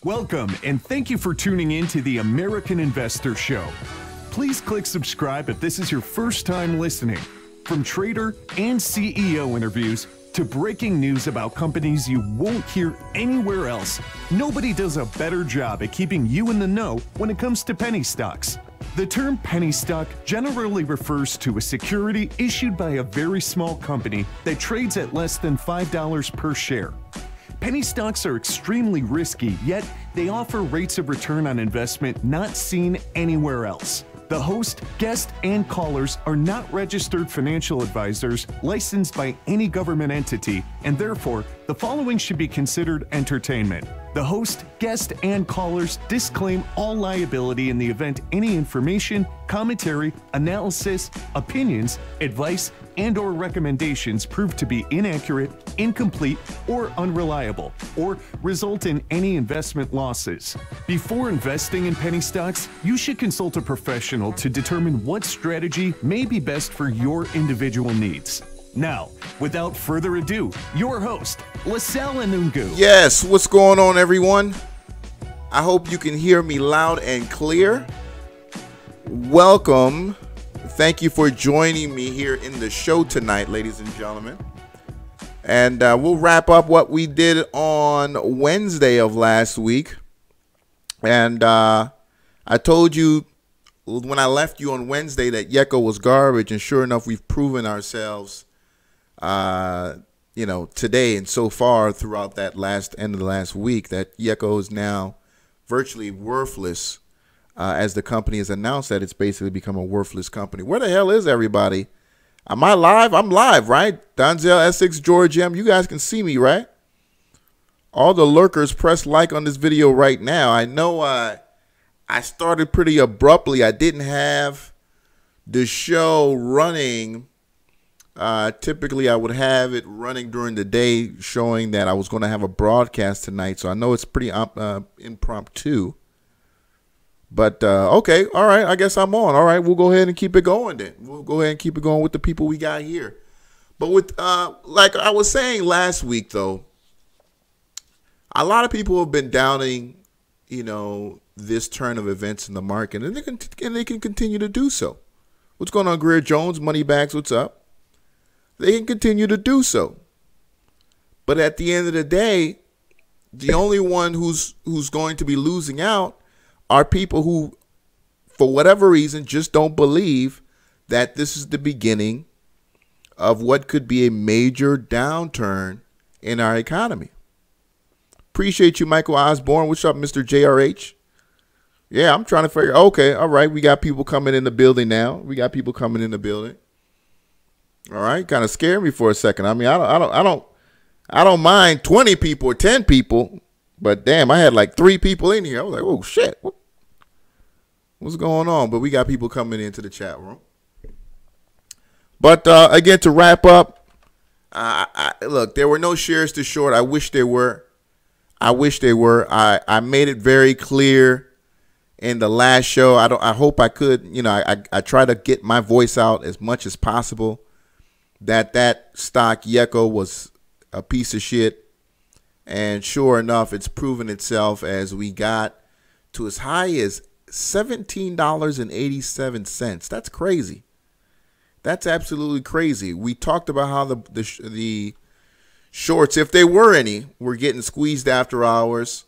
Welcome, and thank you for tuning in to the American Investor Show. Please click subscribe if this is your first time listening. From trader and CEO interviews to breaking news about companies you won't hear anywhere else, nobody does a better job at keeping you in the know when it comes to penny stocks. The term penny stock generally refers to a security issued by a very small company that trades at less than $5 per share. Penny stocks are extremely risky, yet they offer rates of return on investment not seen anywhere else. The host, guest, and callers are not registered financial advisors licensed by any government entity, and therefore, the following should be considered entertainment. The host, guest, and callers disclaim all liability in the event any information, commentary, analysis, opinions, advice, and/or recommendations prove to be inaccurate, incomplete, or unreliable, or result in any investment losses. Before investing in penny stocks, you should consult a professional to determine what strategy may be best for your individual needs. Now, without further ado, your host, Lasell Anungu. Yes, what's going on, everyone? I hope you can hear me loud and clear. Welcome. Thank you for joining me here in the show tonight, ladies and gentlemen. And we'll wrap up what we did on Wednesday of last week. And I told you when I left you on Wednesday that Echo was garbage. And sure enough, we've proven ourselves, today and so far throughout that end of the last week that Echo is now virtually worthless. As the company has announced that it's basically become a worthless company. Where the hell is everybody? Am I live? I'm live, right? Donzel, Essex, George M. You guys can see me, right? All the lurkers, press like on this video right now. I know I started pretty abruptly. I didn't have the show running. Typically, I would have it running during the day, showing that I was going to have a broadcast tonight. So I know it's pretty impromptu. But, okay, all right, I guess I'm on. All right, we'll go ahead and keep it going then. We'll go ahead and keep it going with the people we got here. But with, like I was saying last week, though, a lot of people have been downing, this turn of events in the market, and they can continue to do so. What's going on, Greer Jones, Moneybags, what's up? They can continue to do so. But at the end of the day, the only one who's going to be losing out are people who, for whatever reason, just don't believe that this is the beginning of what could be a major downturn in our economy. Appreciate you, Michael Osborne. What's up, Mr. JRH? Yeah, I'm trying to figure. Okay, all right. We got people coming in the building now. All right, kind of scared me for a second. I mean, I don't mind 20 people or 10 people. But damn, I had like 3 people in here. I was like, oh, shit. What's going on? But we got people coming into the chat room. But, again, to wrap up, look, there were no shares to short. I wish there were. I made it very clear in the last show. I hope I could. I try to get my voice out as much as possible that stock, Echo, was a piece of shit. And sure enough, it's proven itself as we got to as high as $17.87. That's crazy. That's absolutely crazy. We talked about how the shorts, if there were any, were getting squeezed after hours.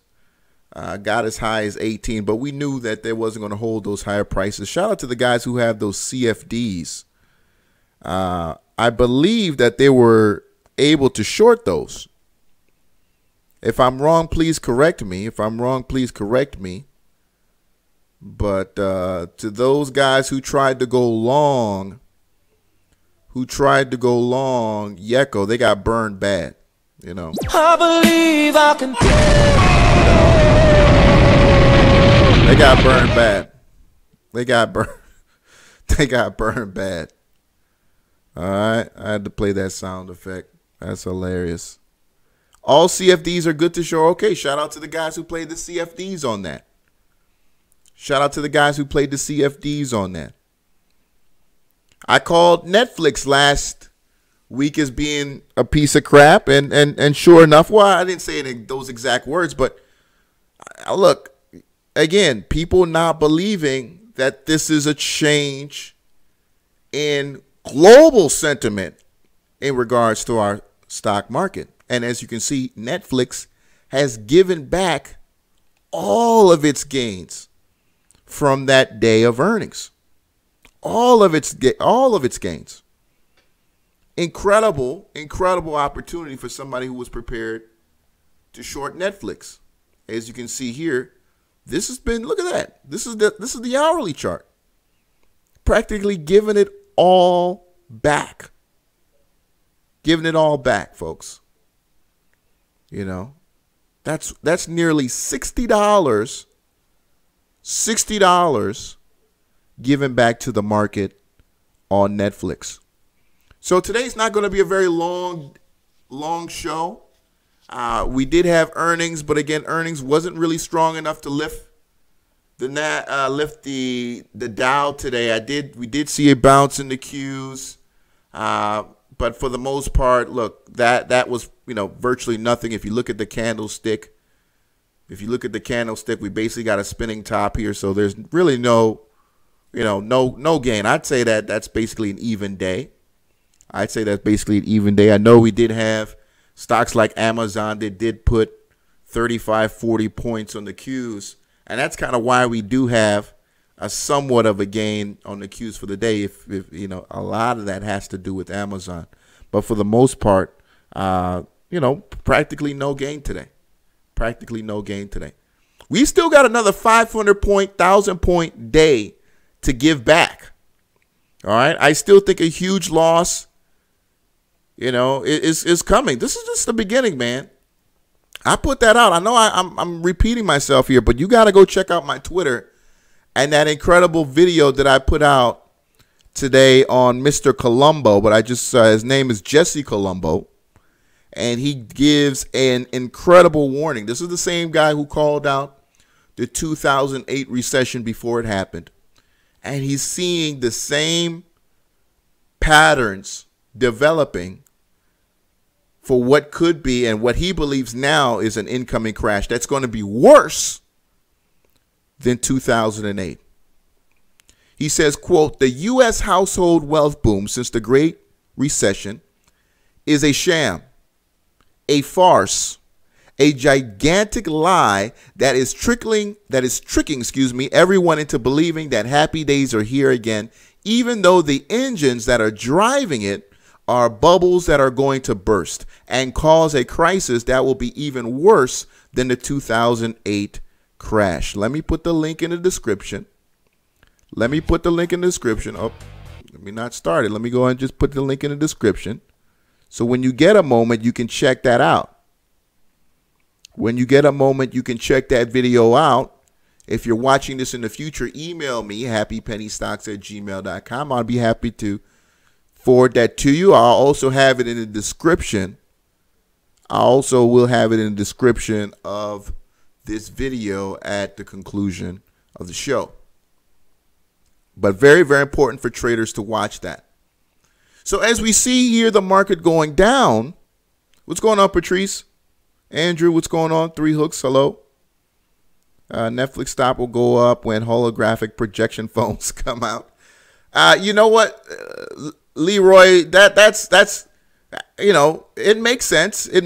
Got as high as 18, but we knew that they wasn't going to hold those higher prices. Shout out to the guys who have those CFDs. I believe that they were able to short those. If I'm wrong, please correct me. But to those guys who tried to go long, Echo, they got burned bad, I believe I can. They got burned bad. They got burned bad. All right, I had to play that sound effect. That's hilarious. All CFDs are good to show. Okay, shout out to the guys who played the CFDs on that. I called Netflix last week as being a piece of crap, and sure enough, well, I didn't say it in those exact words, but look, again, people not believing that this is a change in global sentiment in regards to our stock market. And as you can see, Netflix has given back all of its gains from that day of earnings. All of its gains. Incredible opportunity for somebody who was prepared to short Netflix. As you can see here, this has been, look at that. This is the hourly chart. Practically giving it all back. Giving it all back, folks. You know, that's nearly $60. $60 given back to the market on Netflix. So today's not going to be a very long show. We did have earnings, but again, earnings wasn't really strong enough to lift the Dow today. We did see a bounce in the Qs, but for the most part, look, that was virtually nothing. If you look at the candlestick, we basically got a spinning top here, so there's really no gain. I'd say that's basically an even day. I know we did have stocks like Amazon that did put 35, 40 points on the Qs, and that's kind of why we do have a somewhat of a gain on the Qs for the day. If a lot of that has to do with Amazon, but for the most part, practically no gain today. We still got another 1,000 point day to give back. All right, I still think a huge loss, is coming. This is just the beginning, man. I put that out. I know I'm repeating myself here, but you got to go check out my Twitter and that incredible video that I put out today on Mr. Colombo. But his name is Jesse Colombo, and he gives an incredible warning. This is the same guy who called out the 2008 recession before it happened. And he's seeing the same patterns developing for what could be and what he believes now is an incoming crash that's going to be worse than 2008. He says, quote, "The U.S. household wealth boom since the Great Recession is a sham, a farce, a gigantic lie that is tricking everyone into believing that happy days are here again, even though the engines that are driving it are bubbles that are going to burst and cause a crisis that will be even worse than the 2008 crash." Let me put the link in the description. Oh, let me not start it. Let me go ahead and just put the link in the description. So when you get a moment, you can check that out. When you get a moment, you can check that video out. If you're watching this in the future, email me, happypennystocks@gmail.com. I'll be happy to forward that to you. I'll also have it in the description. I also will have it in the description of this video at the conclusion of the show. But very, very important for traders to watch that. So as we see here, the market going down. What's going on, Patrice? Andrew, what's going on? Three Hooks, hello. Netflix stock will go up when holographic projection phones come out. You know what, Leroy? That's it makes sense. Shout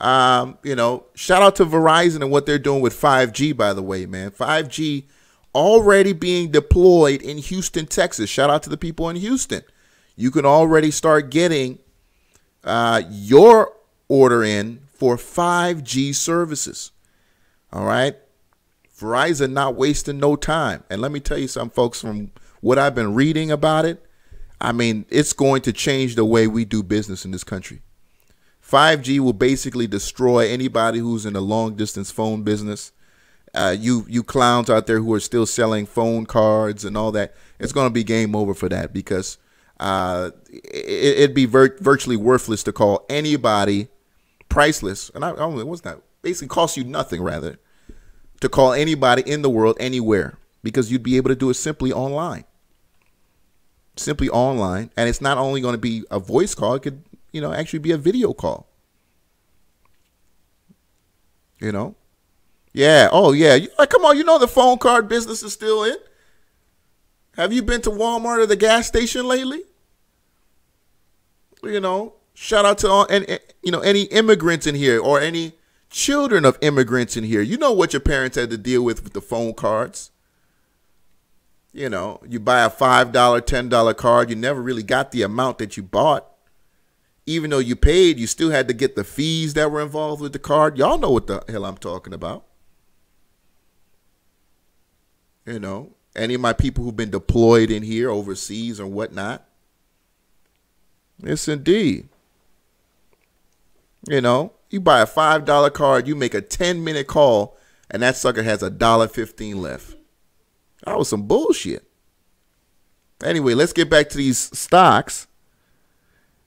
out to Verizon and what they're doing with 5G. By the way, man, 5G already being deployed in Houston, Texas. Shout out to the people in Houston. You can already start getting your order in for 5G services. All right. Verizon not wasting no time. And let me tell you something, folks, from what I've been reading about it, I mean, it's going to change the way we do business in this country. 5G will basically destroy anybody who's in the long distance phone business. You clowns out there who are still selling phone cards and all that, it's going to be game over for that, because it'd be virtually worthless to call anybody priceless. And what's that? Basically costs you nothing, rather, to call anybody in the world anywhere, because you'd be able to do it simply online. And it's not only going to be a voice call, it could, actually be a video call. Yeah. Oh, yeah. Come on. You know the phone card business is still in. Have you been to Walmart or the gas station lately? You know, shout out to all, and you know, any immigrants in here or any children of immigrants in here. You know what your parents had to deal with the phone cards. You know, you buy a $5, $10 card. You never really got the amount that you bought. Even though you paid, you still had to get the fees that were involved with the card. Y'all know what the hell I'm talking about. You know, any of my people who've been deployed in here overseas or whatnot. Yes, indeed. You know, you buy a $5 card, you make a 10-minute call, and that sucker has $1.15 left. That was some bullshit. Anyway, let's get back to these stocks.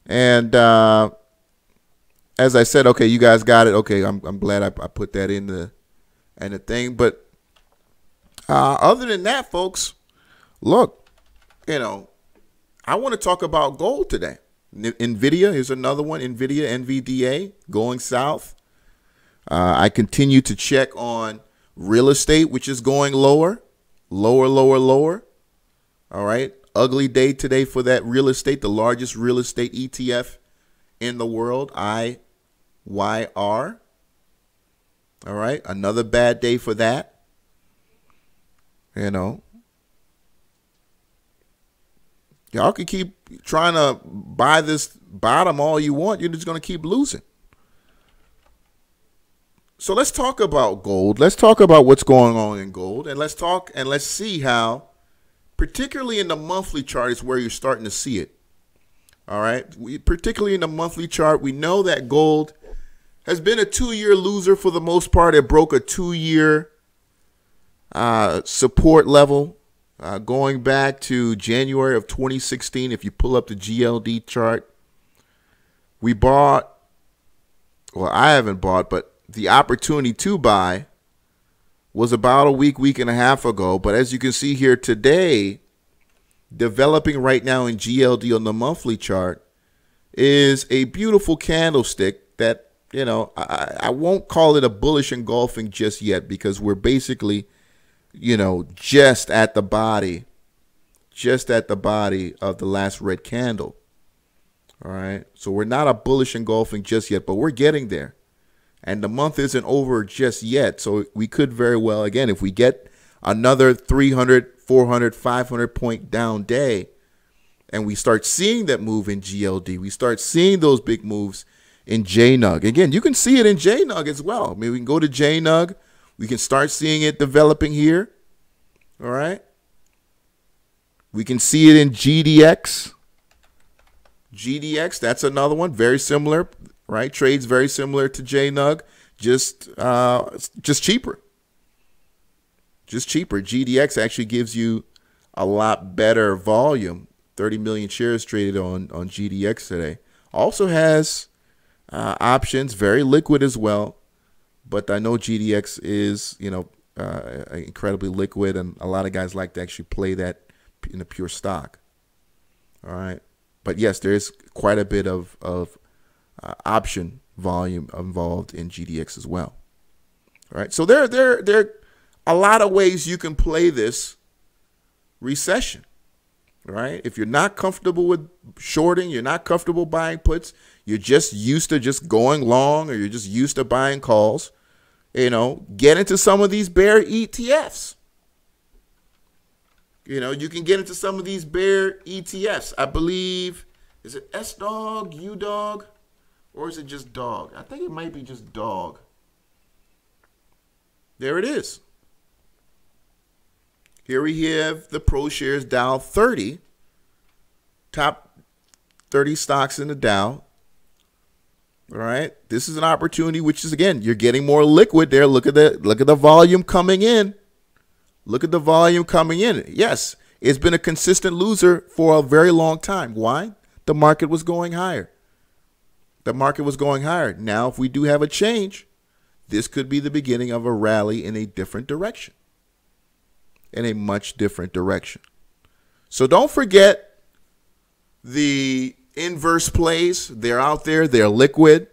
And as I said, okay, you guys got it. Okay, I'm glad I put that in the thing. But other than that, folks, look, you know, I want to talk about gold today. NVIDIA, here's another one. NVIDIA, NVDA, going south. I continue to check on real estate, which is going lower. Lower, lower, lower. All right. Ugly day today for that real estate, the largest real estate ETF in the world, IYR. All right. Another bad day for that. You know. Y'all can keep trying to buy this bottom all you want. You're just going to keep losing. So let's talk about gold. Let's talk about what's going on in gold. And let's see how, particularly in the monthly chart, is where you're starting to see it. All right. Particularly in the monthly chart, we know that gold has been a 2-year loser for the most part. It broke a 2-year support level going back to January of 2016. If you pull up the GLD chart, we bought, well, I haven't bought, but the opportunity to buy was about a week and a half ago. But as you can see here today, developing right now in GLD on the monthly chart is a beautiful candlestick that, you know, I won't call it a bullish engulfing just yet, because we're basically, you know, just at the body of the last red candle. All right. So we're not a bullish engulfing just yet, but we're getting there. And the month isn't over just yet. So we could very well, again, if we get another 300, 400, 500 point down day, and we start seeing that move in GLD, we start seeing those big moves in JNUG. Again, you can see it in JNUG as well. I mean, we can go to JNUG. We can start seeing it developing here. All right. We can see it in GDX. GDX, that's another one. Very similar, right? Trades very similar to JNUG, just cheaper. Just cheaper. GDX actually gives you a lot better volume. 30 million shares traded on GDX today. Also has options, very liquid as well. But I know GDX is, you know, incredibly liquid, and a lot of guys like to actually play that in a pure stock. All right. But yes, there is quite a bit of option volume involved in GDX as well. All right. So there are a lot of ways you can play this recession. Right? If you're not comfortable with shorting, you're not comfortable buying puts, you're just used to just going long, or you're just used to buying calls, you know, get into some of these bear ETFs. You know, you can get into some of these bear ETFs. I believe, is it S-Dog, U-Dog, or is it just Dog? I think it might be just Dog. There it is. Here we have the ProShares Dow 30, top 30 stocks in the Dow. All right, this is an opportunity, which is, again, you're getting more liquid there. Look at the volume coming in. Look at the volume coming in. Yes, it's been a consistent loser for a very long time. Why? The market was going higher. The market was going higher. Now, if we do have a change, this could be the beginning of a rally in a different direction. In a much different direction. So don't forget the inverse plays. They're out there. They're liquid.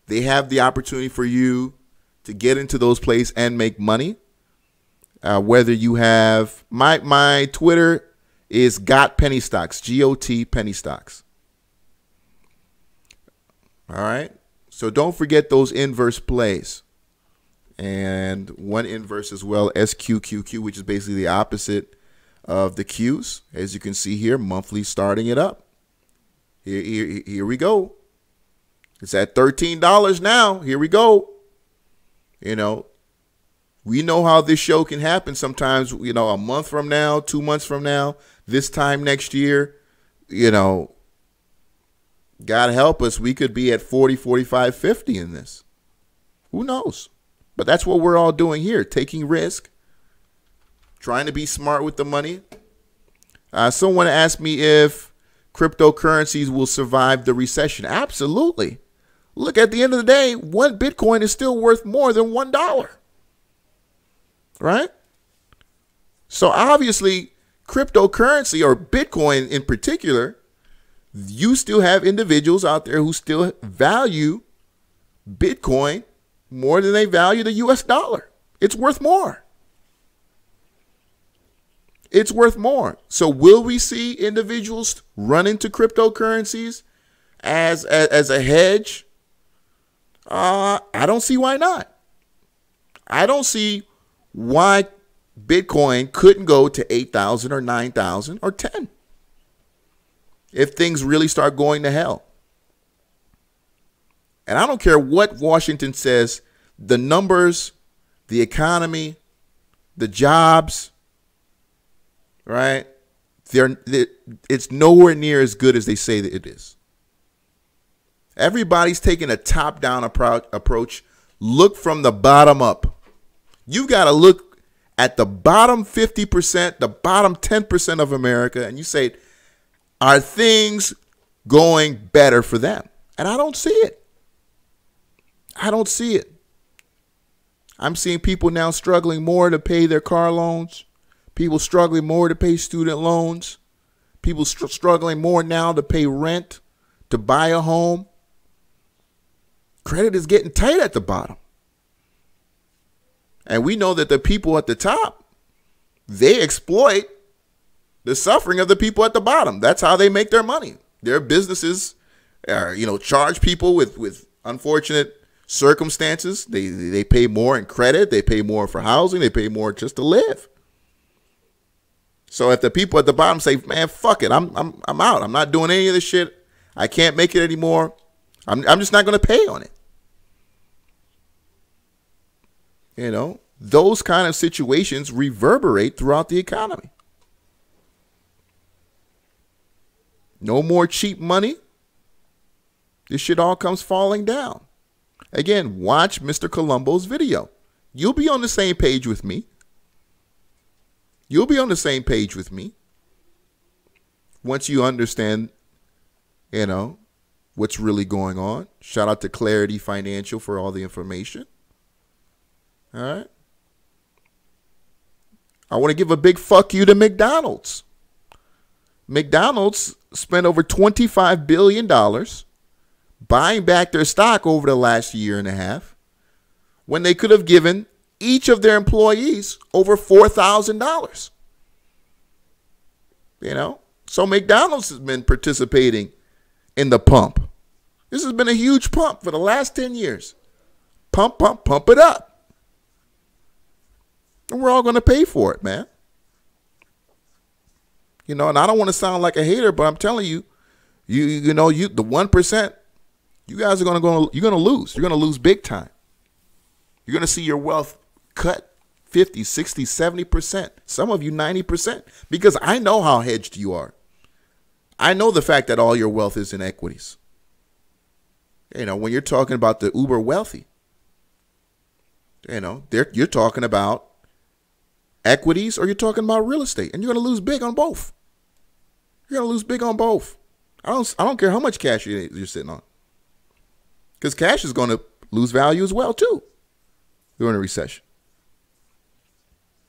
They have the opportunity for you to get into those places and make money. Whether you have my Twitter is got penny stocks, GOT penny stocks. All right. So don't forget those inverse plays. And one inverse as well, SQQQ, which is basically the opposite of the Qs. As you can see here, monthly starting it up. Here we go. It's at $13 now. Here we go. You know, we know how this show can happen sometimes, you know, a month from now, 2 months from now, this time next year, you know, God help us, we could be at 40, 45, 50 in this. Who knows? But that's what we're all doing here, taking risk, trying to be smart with the money. Someone asked me if cryptocurrencies will survive the recession. Absolutely. Look, at the end of the day, one Bitcoin is still worth more than $1. Right? So obviously, cryptocurrency, or Bitcoin in particular, you still have individuals out there who still value Bitcoin more than they value the US dollar. It's worth more. It's worth more. So will we see individuals run into cryptocurrencies as a hedge? I don't see why not. I don't see why Bitcoin couldn't go to 8,000 or 9,000 or 10 if things really start going to hell. And I don't care what Washington says, the numbers, the economy, the jobs, right? It's nowhere near as good as they say that it is. Everybody's taking a top-down approach. Look from the bottom up. You got to look at the bottom 50%, the bottom 10% of America, and you say, are things going better for them? And I don't see it. I don't see it. I'm seeing people now struggling more to pay their car loans. People struggling more to pay student loans. People struggling more now to pay rent, to buy a home. Credit is getting tight at the bottom. And we know that the people at the top, they exploit the suffering of the people at the bottom. That's how they make their money. Their businesses, charge people with unfortunate circumstances. They pay more in credit. They pay more for housing. They pay more just to live. So if the people at the bottom say, man, fuck it, I'm out. I'm not doing any of this shit. I can't make it anymore. I'm just not going to pay on it. You know, those kind of situations reverberate throughout the economy. No more cheap money. This shit all comes falling down. Again, watch Mr. Columbo's video. You'll be on the same page with me. You'll be on the same page with me once you understand, what's really going on. Shout out to Clarity Financial for all the information. All right. I want to give a big fuck you to McDonald's. McDonald's spent over $25 billion buying back their stock over the last year and a half when they could have given each of their employees over $4,000. So McDonald's has been participating in the pump. This has been a huge pump for the last 10 years. Pump, pump, pump it up. And we're all going to pay for it, man. And I don't want to sound like a hater, but I'm telling you, the 1%, you guys are you're going to lose. You're going to lose big time. You're going to see your wealth cut 50, 60, 70%. Some of you 90%, because I know how hedged you are. I know the fact that all your wealth is in equities. When you're talking about the uber wealthy, you're talking about equities or you're talking about real estate, and you're going to lose big on both. You're going to lose big on both. I don't care how much cash you're sitting on, because cash is going to lose value as well too during a recession.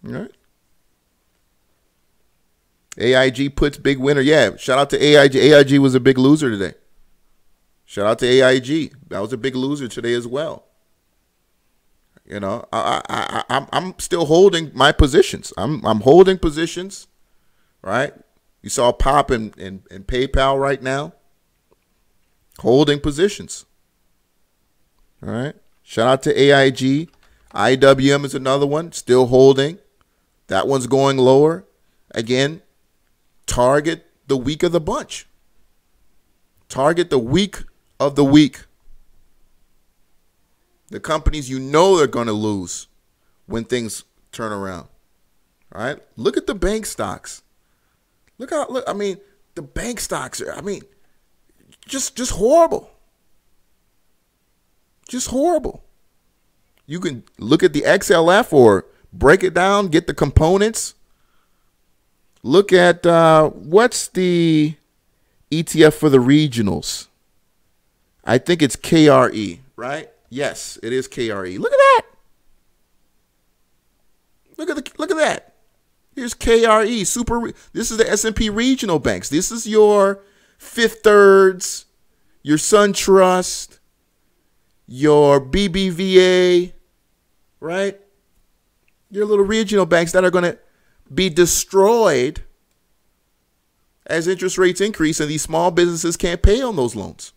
All right. AIG puts big winner. Yeah, shout out to AIG. AIG was a big loser today. Shout out to AIG. That was a big loser today as well. I'm still holding my positions. I'm holding positions, right? You saw a pop in PayPal right now. Holding positions. All right. Shout out to AIG. IWM is another one. Still holding. That one's going lower. Again, target the weak of the bunch. Target the weak of the weak. The companies you know they're going to lose when things turn around. All right. Look at the bank stocks. Look, the bank stocks are, just horrible. Just horrible. You can look at the XLF or break it down, get the components. Look at what's the ETF for the regionals? I think it's KRE, right? Yes, it is KRE. Look at that. Look at that. Here's KRE. This is the S&P regional banks. This is your Fifth Thirds, your SunTrust, your BBVA, right? Your little regional banks that are going to be destroyed as interest rates increase and these small businesses can't pay on those loans.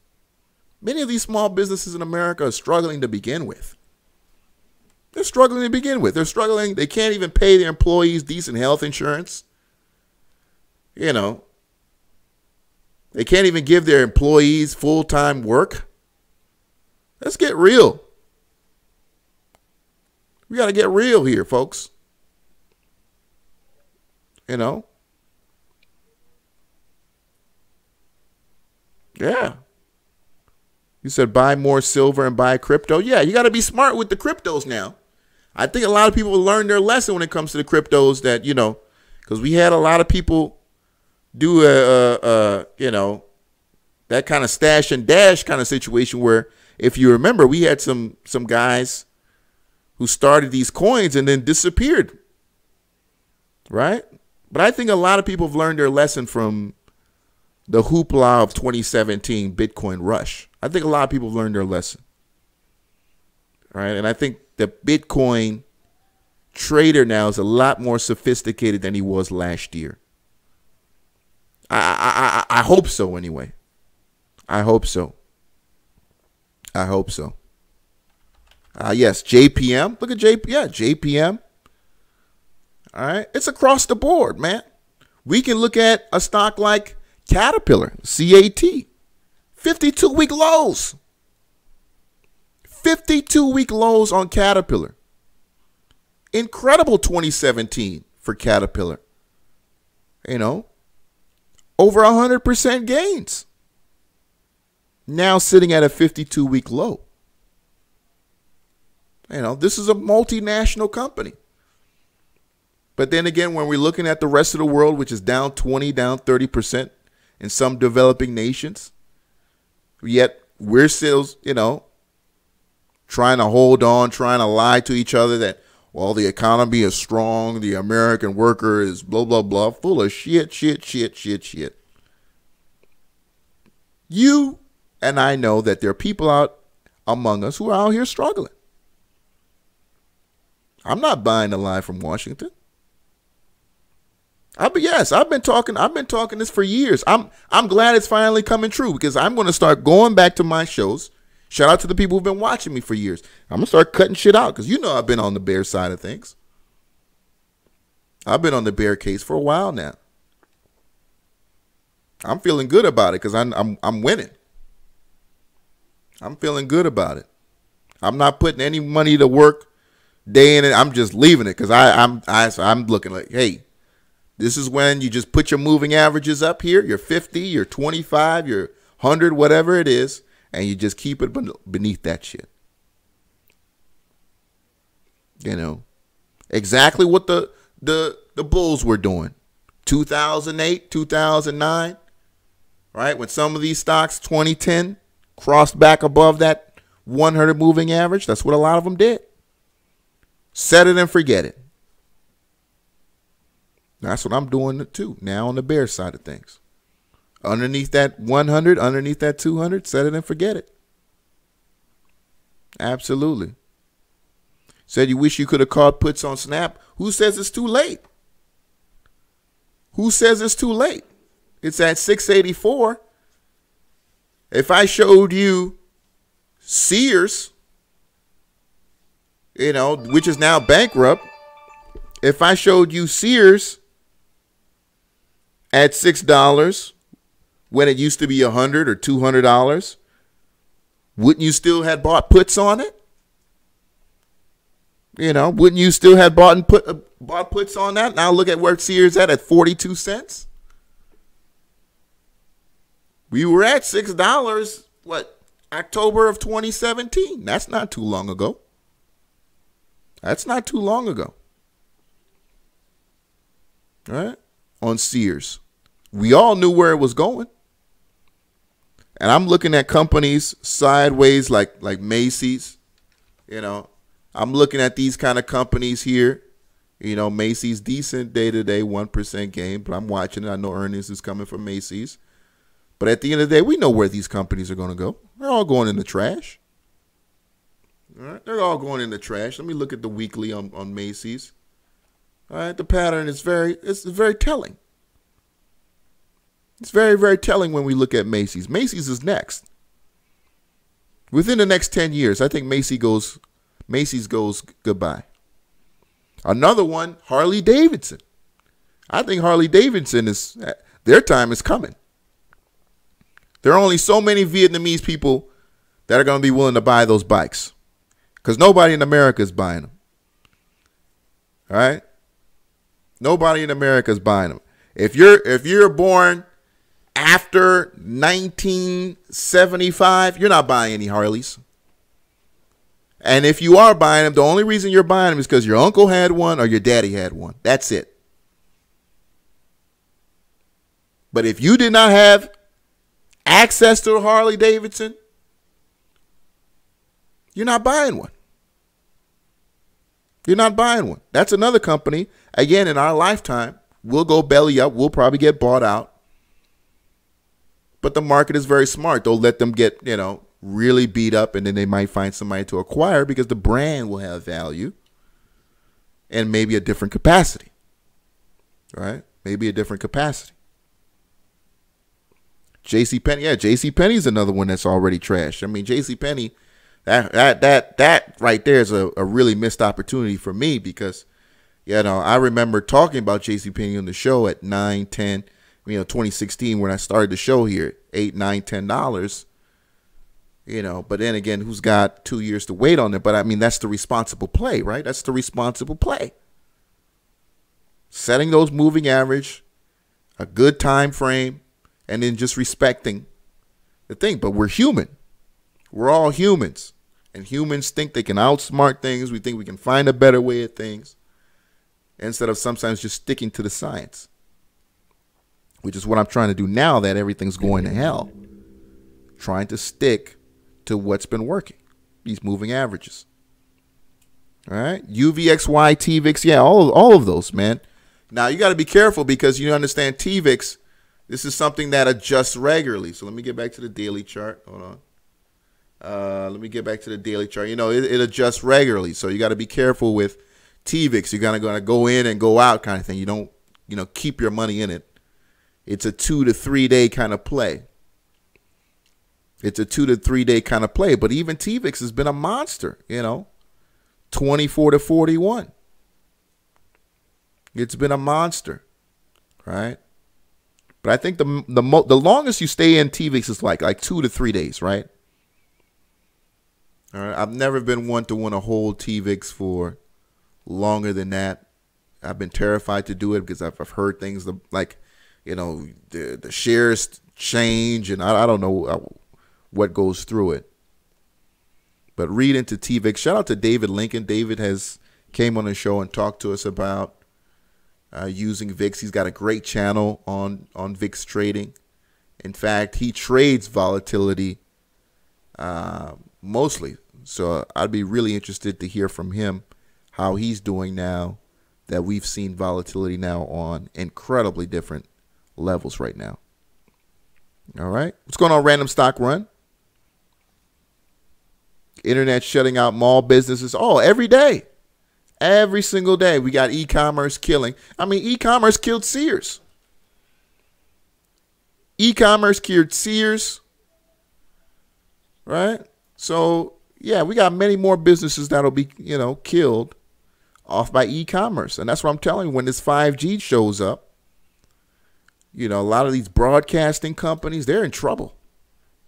Many of these small businesses in America are struggling to begin with. They're struggling to begin with. They're struggling. They can't even pay their employees decent health insurance. You know, they can't even give their employees full-time work. Let's get real. We got to get real here, folks. You know? Yeah. You said buy more silver and buy crypto. Yeah, you got to be smart with the cryptos now. I think a lot of people learn their lesson when it comes to the cryptos that, because we had a lot of people do that kind of stash and dash kind of situation where, if you remember, we had some guys who started these coins and then disappeared, right? But I think a lot of people have learned their lesson from the hoopla of 2017 Bitcoin rush. I think a lot of people have learned their lesson, right? And I think the Bitcoin trader now is a lot more sophisticated than he was last year. I hope so anyway. I hope so. Yes, JPM. Look at JPM. All right. It's across the board, man. We can look at a stock like Caterpillar, CAT. 52-week lows. 52-week lows on Caterpillar. Incredible 2017 for Caterpillar. Over 100% gains. Now sitting at a 52-week low. This is a multinational company. But then again, when we're looking at the rest of the world, which is down 20, down 30% in some developing nations, yet we're still, trying to hold on, trying to lie to each other that, well, the economy is strong, the American worker is blah, blah, blah, full of shit. You and I know that there are people out among us who are out here struggling. I'm not buying the lie from Washington. I've been talking this for years. I'm glad it's finally coming true because I'm going to start going back to my shows. Shout out to the people who've been watching me for years. I'm going to start cutting shit out because I've been on the bear side of things. I've been on the bear case for a while now. I'm feeling good about it because I'm winning. I'm feeling good about it. I'm not putting any money to work day in and I'm just leaving it because I'm looking like, hey, this is when you just put your moving averages up here, your 50, your 25, your 100, whatever it is, and you just keep it beneath that shit. Exactly what the bulls were doing. 2008, 2009, right? When some of these stocks, 2010, crossed back above that 100 moving average, that's what a lot of them did. Set it and forget it. That's what I'm doing too now on the bear side of things. Underneath that 100, underneath that 200, set it and forget it. Absolutely. Said you wish you could have called puts on Snap. Who says it's too late? Who says it's too late? It's at 684. If I showed you Sears, which is now bankrupt, if I showed you Sears at $6 when it used to be $100 or $200, wouldn't you still have bought puts on it? Wouldn't you still have bought puts on that? Now look at where Sears at 42 cents. We were at $6, October of 2017. That's not too long ago. That's not too long ago. All right? On Sears. We all knew where it was going. And I'm looking at companies sideways like Macy's. I'm looking at these kind of companies here. Macy's decent day-to-day 1% gain, but I'm watching it. I know earnings is coming from Macy's. But at the end of the day, we know where these companies are going to go. They're all going in the trash. All right, they're all going in the trash. Let me look at the weekly on Macy's. All right, the pattern is very telling. It's very, very telling when we look at Macy's. Macy's is next. Within the next 10 years, I think Macy's goes goodbye. Another one, Harley Davidson. I think Harley Davidson their time is coming. There are only so many Vietnamese people that are going to be willing to buy those bikes because nobody in America is buying them. All right? Nobody in America is buying them. If you're born after 1975, you're not buying any Harleys. And if you are buying them, the only reason you're buying them is because your uncle had one or your daddy had one. That's it. But if you did not have access to a Harley Davidson, you're not buying one. You're not buying one. That's another company. Again, in our lifetime, we'll go belly up. We'll probably get bought out. But the market is very smart. They'll let them get, really beat up, and then they might find somebody to acquire because the brand will have value and maybe a different capacity. Right? Maybe a different capacity. JCPenney, JCPenney is another one that's already trashed. I mean, JCPenney, that right there is a really missed opportunity for me because, I remember talking about JCPenney on the show at 9, 10, 2016 when I started the show here, $8, $9, $10. But then again, who's got 2 years to wait on it? But I mean, that's the responsible play, right? That's the responsible play. Setting those moving average, a good time frame, and then just respecting the thing. But we're human. We're all humans. And humans think they can outsmart things. We think we can find a better way of things instead of sometimes just sticking to the science, which is what I'm trying to do now that everything's going to hell. Trying to stick to what's been working, these moving averages. All right, UVXY, TVIX, all of those, man. Now, you got to be careful because you understand TVIX, this is something that adjusts regularly. So let me get back to the daily chart. Hold on. Let me get back to the daily chart. It adjusts regularly. So you got to be careful with TVIX. You're going to go in and go out kind of thing. You don't, keep your money in it. It's a 2 to 3 day kind of play. It's a 2 to 3 day kind of play. But even TVIX has been a monster, 24 to 41. It's been a monster, right? But I think the longest you stay in TVIX is like 2 to 3 days, right? All right. I've never been one to want to hold TVIX for longer than that. I've been terrified to do it because I've heard things like, the shares change, and I don't know what goes through it. But read into TVIX. Shout out to David Lincoln. David came on the show and talked to us about using VIX. He's got a great channel on VIX trading. In fact, he trades volatility mostly. So I'd be really interested to hear from him how he's doing now that we've seen volatility now on incredibly different levels right now. All right. What's going on, Random Stock Run? Internet shutting out mall businesses. Oh, every day. Every single day we got e-commerce killing. I mean, e-commerce killed Sears. E-commerce killed Sears. Right? So, yeah, we got many more businesses that'll be, killed off by e-commerce. And that's what I'm telling you, when this 5G shows up, a lot of these broadcasting companies, they're in trouble.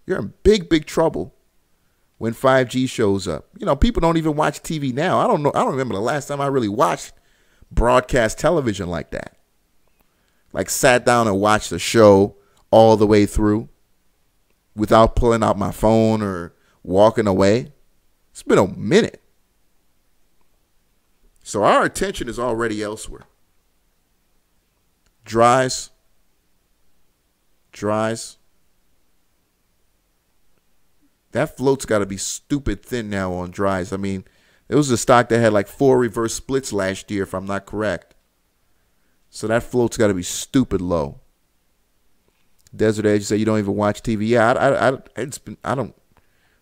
You're in big, big trouble when 5G shows up. People don't even watch TV now. I don't remember the last time I really watched broadcast television like that. Like sat down and watched the show all the way through without pulling out my phone or walking away. It's been a minute. So our attention is already elsewhere. Dries. That float's got to be stupid thin now on Dries. I mean, it was a stock that had like 4 reverse splits last year, if I'm not correct. So that float's got to be stupid low. Desert Edge say you don't even watch TV. Yeah,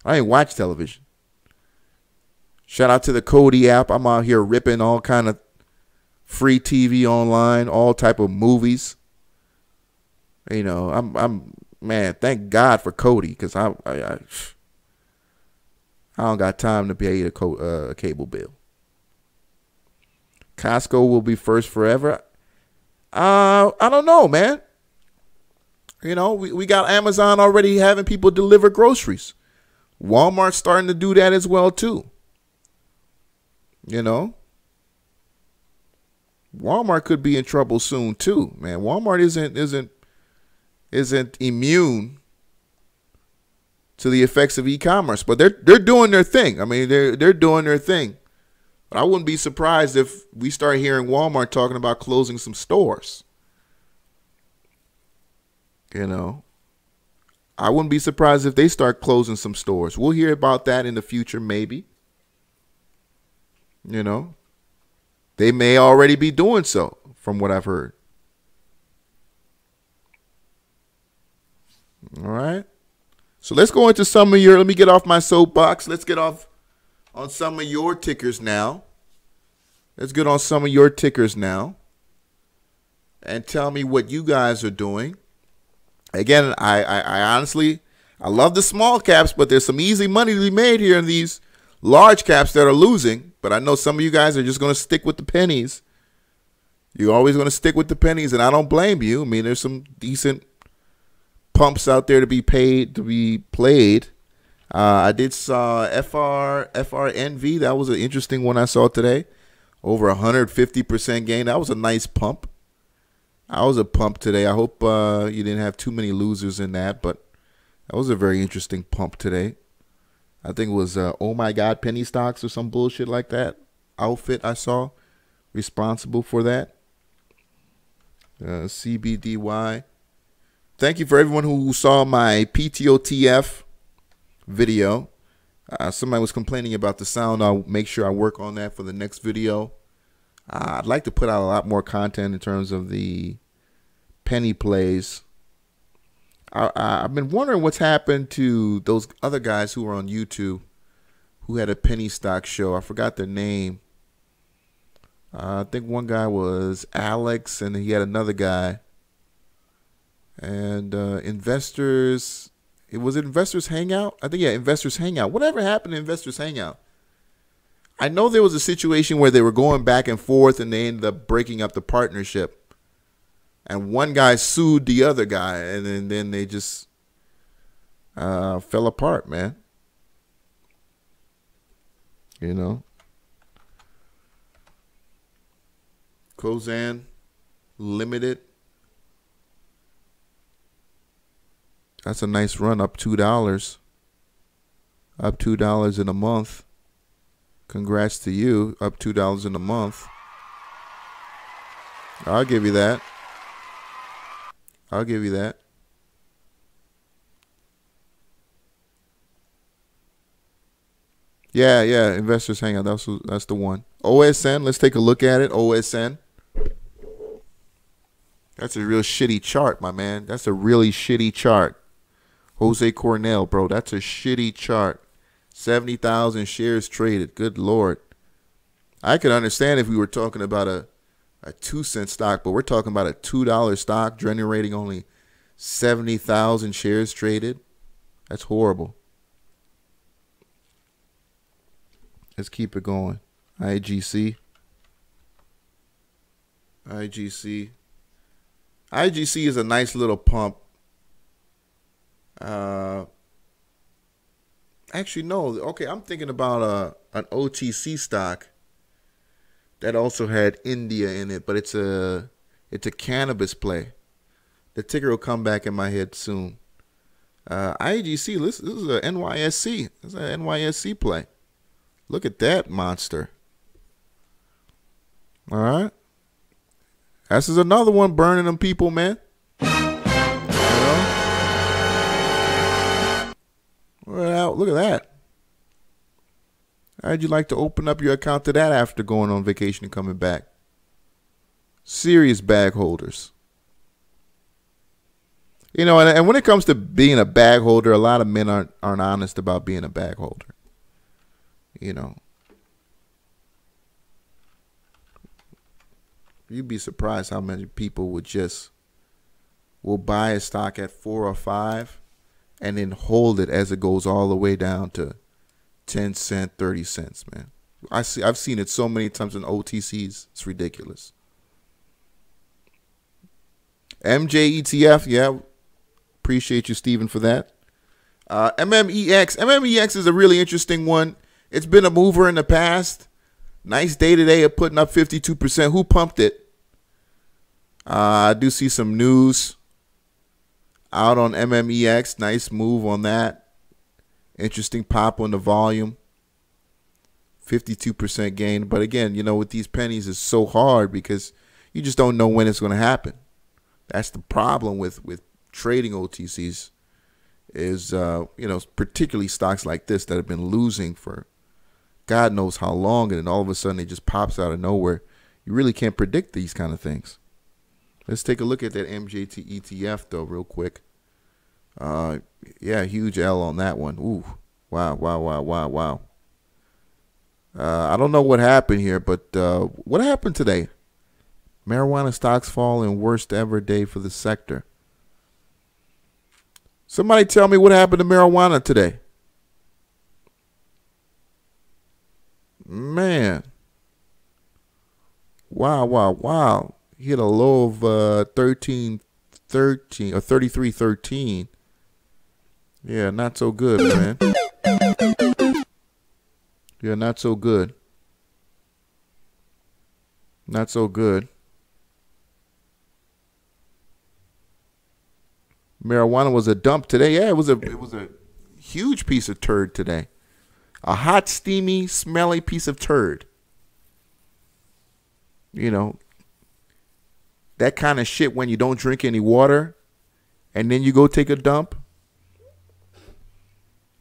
I ain't watch television. Shout out to the Kodi app. I'm out here ripping all kind of free TV online, all type of movies. I'm man, thank God for Kodi, because I don't got time to pay a cable bill. Costco will be first forever. I don't know, man. We got Amazon already having people deliver groceries. Walmart's starting to do that as well too. Walmart could be in trouble soon too, man. Walmart isn't immune to the effects of e-commerce, but they're doing their thing. I mean, they're doing their thing. But I wouldn't be surprised if we start hearing Walmart talking about closing some stores. I wouldn't be surprised if they start closing some stores. We'll hear about that in the future, maybe. They may already be doing so, from what I've heard. All right. So let's go into let me get off my soapbox. Let's get off on some of your tickers now. Let's get on some of your tickers now. And tell me what you guys are doing. Again, I honestly, I love the small caps, but there's some easy money to be made here in these large caps that are losing. But I know some of you guys are just going to stick with the pennies. You're always going to stick with the pennies, and I don't blame you. I mean, there's some decent pumps out there to be played. I did saw FRNV. That was an interesting one I saw today. Over 150% gain. That was a nice pump. I was a pump today. I hope you didn't have too many losers in that, but that was a very interesting pump today. I think it was Oh My God penny stocks or some bullshit like that outfit I saw responsible for that. CBDY. Thank you for everyone who saw my PTOTF video. Somebody was complaining about the sound. I'll make sure I work on that for the next video. I'd like to put out a lot more content in terms of the penny plays. I've been wondering what's happened to those other guys who were on YouTube who had a penny stock show. I forgot their name. I think one guy was Alex, and he had another guy. And Investors, was it Investors Hangout? I think, yeah, Investors Hangout. Whatever happened to Investors Hangout? I know there was a situation where they were going back and forth and they ended up breaking up the partnership. And one guy sued the other guy, and then they just fell apart, man. Cosan Limited. That's a nice run, up $2. Up $2 in a month. Congrats to you, up $2 in a month. I'll give you that. I'll give you that. Yeah, Investors Hangout. That's the one. OSN, let's take a look at it. OSN. That's a real shitty chart, my man. That's a really shitty chart. Jose Cornell, bro. That's a shitty chart. 70,000 shares traded. Good Lord. I could understand if we were talking about a 2-cent stock, but we're talking about a $2 stock generating only 70,000 shares traded. That's horrible. Let's keep it going. IGC. IGC is a nice little pump. Actually, no. Okay, I'm thinking about an OTC stock that also had India in it, but it's a cannabis play. The ticker will come back in my head soon. IGC, this is a NYSC. This is an NYSC play. Look at that monster. All right. This is another one burning them people, man. You know? Look at that. How'd you like to open up your account to that after going on vacation and coming back? Serious bag holders. You know, and when it comes to being a bag holder, a lot of men aren't honest about being a bag holder. You know. You'd be surprised how many people will buy a stock at 4 or 5 and then hold it as it goes all the way down to 10 cents, 30 cents, man. I've seen it so many times in OTCs. It's ridiculous. MJ ETF, yeah. Appreciate you, Steven, for that. MMEX. MMEX is a really interesting one. It's been a mover in the past. Nice day today of putting up 52%. Who pumped it? I do see some news out on MMEX. Nice move on that. Interesting pop on the volume. 52% gain. But again, you know, with these pennies, it's so hard because you just don't know when it's going to happen. That's the problem with trading OTCs is, you know, particularly stocks like this that have been losing for God knows how long, and then all of a sudden it just pops out of nowhere. You really can't predict these kind of things. Let's take a look at that MJT ETF, though, real quick. Yeah, huge L on that one. Ooh, wow. I don't know what happened here, but what happened today? Marijuana stocks fall in worst ever day for the sector. Somebody tell me what happened to marijuana today. Man. Wow. Hit a low of 13.13 or 33.13. Yeah, not so good, man. Yeah, not so good. Not so good. Marijuana was a dump today. Yeah, it was a huge piece of turd today. A hot, steamy, smelly piece of turd. You know, that kind of shit when you don't drink any water and then you go take a dump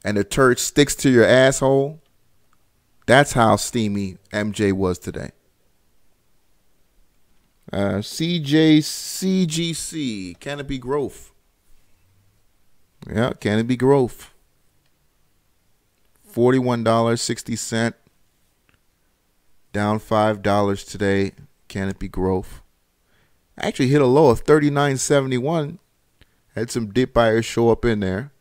and the turd sticks to your asshole. That's how steamy MJ was today. CJCGC, Canopy Growth. Yeah, Canopy Growth. $41.60. Down $5 today. Canopy Growth. Actually hit a low of $39.71. Had some dip buyers show up in there.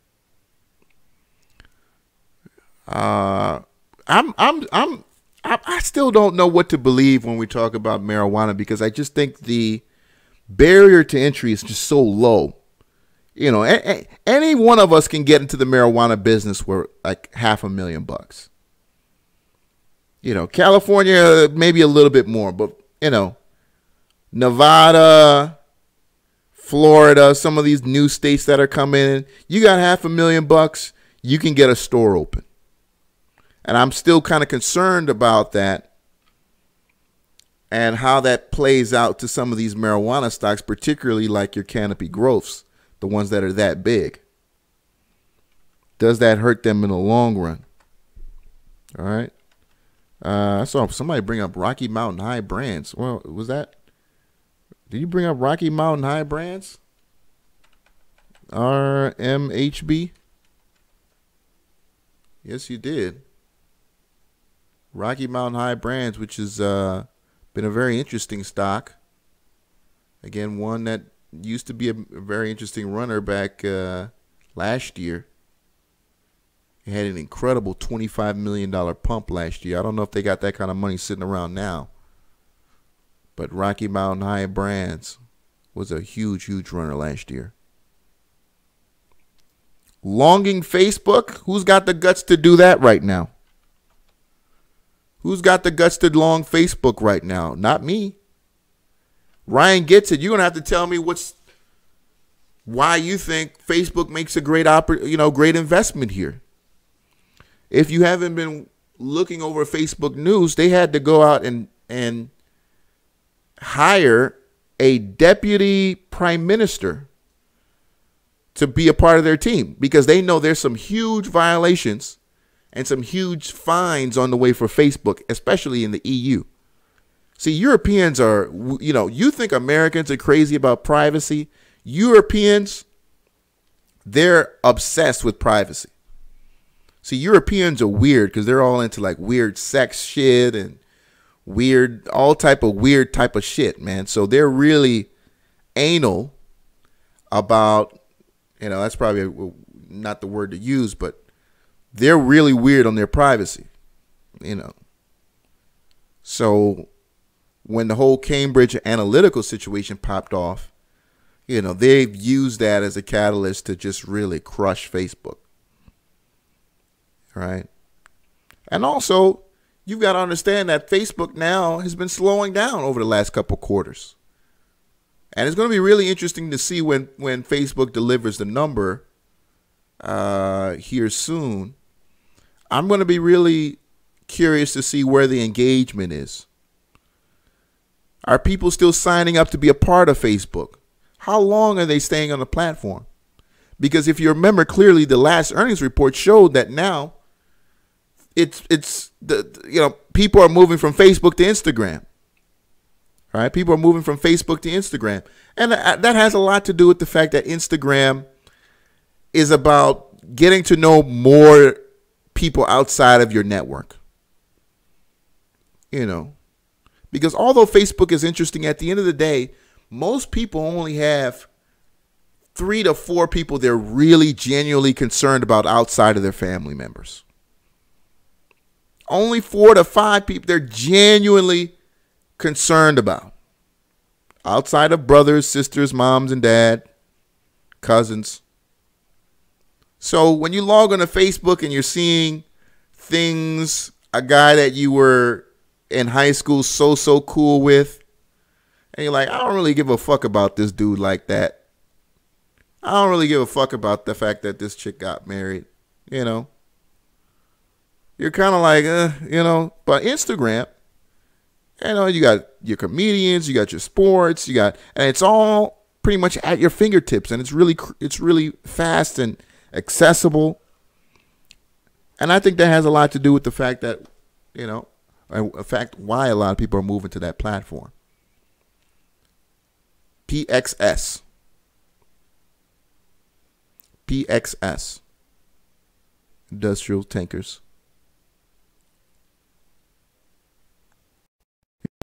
I still don't know what to believe when we talk about marijuana because I just think the barrier to entry is just so low. You know, any one of us can get into the marijuana business for like $500,000. You know, California, maybe a little bit more, but, you know, Nevada, Florida, some of these new states that are coming in, you got $500,000, you can get a store open. And I'm still kind of concerned about that and how that plays out to some of these marijuana stocks, particularly like your Canopy Growths. The ones that are that big. Does that hurt them in the long run? All right. I saw somebody bring up Rocky Mountain High Brands. Well, was that? Did you bring up Rocky Mountain High Brands? RMHB? Yes, you did. Rocky Mountain High Brands, which has been a very interesting stock. Again, one that used to be a very interesting runner back last year. It had an incredible $25 million pump last year. I don't know if they got that kind of money sitting around now. But Rocky Mountain High Brands was a huge, huge runner last year. Longing Facebook? Who's got the guts to do that right now? Who's got the guts to long Facebook right now? Not me. Ryan gets it. You're going to have to tell me why you think Facebook makes a great great investment here. If you haven't been looking over Facebook news, they had to go out and hire a deputy prime minister to be a part of their team because they know there's some huge violations and some huge fines on the way for Facebook, especially in the EU. See, Europeans are, you think Americans are crazy about privacy. Europeans, they're obsessed with privacy. See, Europeans are weird because they're all into like weird sex shit and all type of shit, man. So they're really anal about, that's probably not the word to use, but they're really weird on their privacy, So when the whole Cambridge Analytica situation popped off, they've used that as a catalyst to just really crush Facebook. Right. And also, you've got to understand that Facebook now has been slowing down over the last couple quarters. And it's going to be really interesting to see when Facebook delivers the number here soon. I'm going to be really curious to see where the engagement is. Are people still signing up to be a part of Facebook? How long are they staying on the platform? Because if you remember clearly, the last earnings report showed that now people are moving from Facebook to Instagram. Right? People are moving from Facebook to Instagram. And that has a lot to do with the fact that Instagram is about getting to know more people outside of your network. Because although Facebook is interesting, at the end of the day, most people only have 3 to 4 people they're really genuinely concerned about outside of their family members. Only 4 to 5 people they're genuinely concerned about. Outside of brothers, sisters, moms and dad, cousins. So when you log on to Facebook and you're seeing things, a guy that you were in high school so cool with, and you're like, I don't really give a fuck about this dude like that. I don't really give a fuck about the fact that this chick got married, You're kind of like, but Instagram, you got your comedians, you got your sports, and it's all pretty much at your fingertips, and it's really fast and accessible. And I think that has a lot to do with the fact that, why a lot of people are moving to that platform. PXS. Industrial tankers.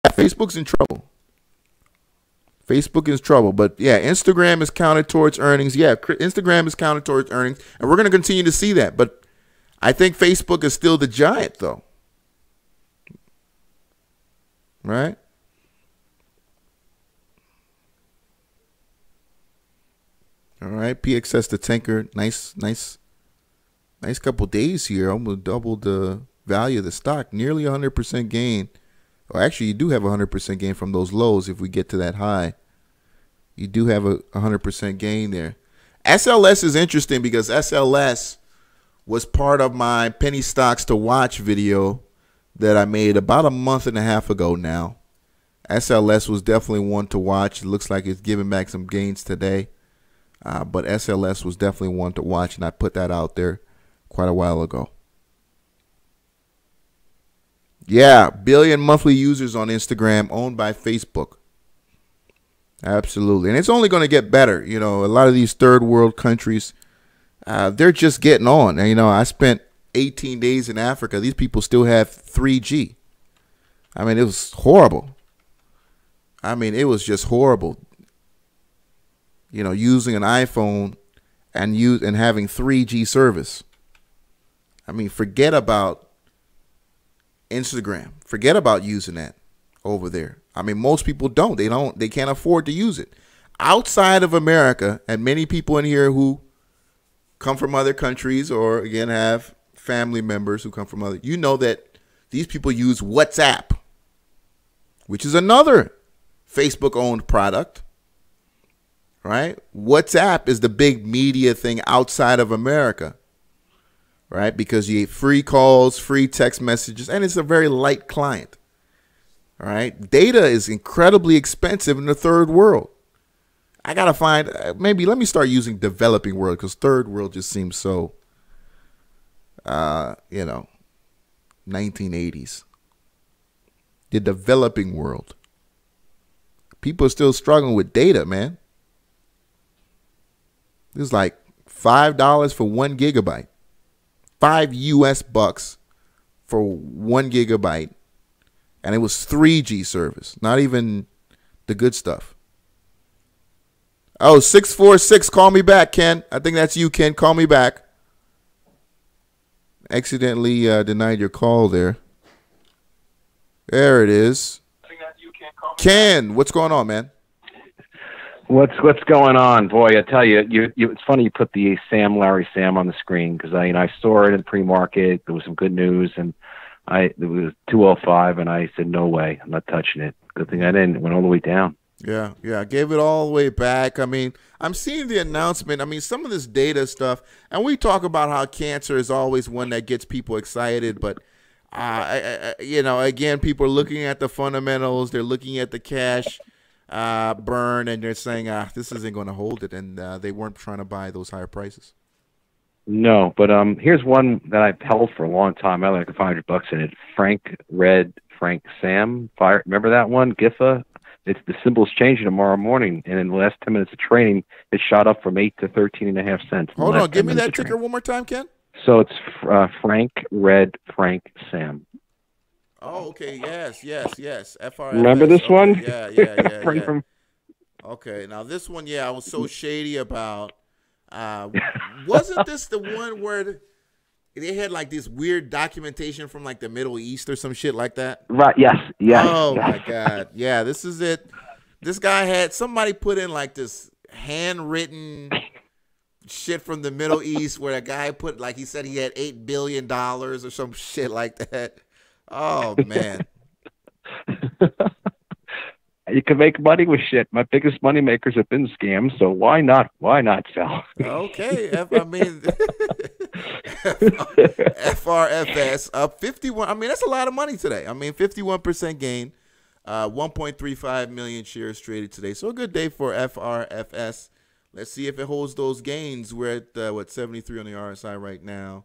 Facebook's in trouble. Facebook is trouble. But yeah, Instagram is counted towards earnings. Yeah, Instagram is counted towards earnings. And we're going to continue to see that. But I think Facebook is still the giant, though. Right? All right, PXS the tanker. Nice couple days here. Almost doubled the value of the stock. Nearly 100% gain. Well, actually, you do have 100% gain from those lows if we get to that high. You do have a 100% gain there. SLS is interesting because SLS was part of my penny stocks to watch video that I made about a month and a half ago now. SLS was definitely one to watch. It looks like it's giving back some gains today. But SLS was definitely one to watch, and I put that out there quite a while ago. Yeah, billion monthly users on Instagram owned by Facebook. Absolutely. And it's only going to get better. A lot of these third world countries, they're just getting on. And, I spent 18 days in Africa, these people still have 3G. I mean, it was horrible. I mean, it was just horrible. You know, using an iPhone and having 3G service. I mean, forget about Instagram. Forget about using that over there. I mean, most people don't. They can't afford to use it. Outside of America, and many people in here who come from other countries or, again, have family members who come from other, you know that these people use WhatsApp, which is another Facebook-owned product, right? WhatsApp is the big media thing outside of America, right? Because you get free calls, free text messages, and it's a very light client, all right? Data is incredibly expensive in the third world. I got to find, maybe let me start using developing world, because third world just seems so, 1980s. The developing world. People are still struggling with data, man. This is like $5 for 1 gigabyte. $5 for 1 gigabyte. And it was 3G service. Not even the good stuff. Oh, 646. Call me back, Ken. I think that's you, Ken. Call me back. Accidentally denied your call there. There it is. Ken, what's going on, man? What's going on, boy? I tell you, it's funny you put the Larry Sam on the screen, because I saw it in pre-market. There was some good news, and it was 205, and I said no way, I'm not touching it. Good thing I didn't. It went all the way down. Yeah, I gave it all the way back. I mean, I'm seeing the announcement. I mean, some of this data stuff, and we talk about how cancer is always one that gets people excited, but again, people are looking at the fundamentals. They're looking at the cash burn, and they're saying, this isn't going to hold it, and they weren't trying to buy those higher prices. No, but here's one that I've held for a long time. I like $500 in it. Frank Sam. Remember that one? GIFA. It's the symbol's changing tomorrow morning, and in the last 10 minutes of trading, it shot up from 8 to 13.5 cents. Hold on, give me that ticker one more time, Ken. So it's Frank Sam. Oh, okay. Yes. FRFS. Remember this one? Yeah. Okay, now this one, I was so shady about. Wasn't this the one where they had like this weird documentation from like the Middle East or some shit like that? Right. Yes. Oh my God. Yeah, this is it. This guy had somebody put in like this handwritten shit from the Middle East where a guy put, like, he said he had $8 billion or some shit like that. Oh man. You can make money with shit. My biggest money makers have been scams, so why not sell? Okay. FRFS up 51. I mean, that's a lot of money today. I mean, 51% gain, 1.35 million shares traded today. So a good day for FRFS. Let's see if it holds those gains. We're at 73 on the RSI right now.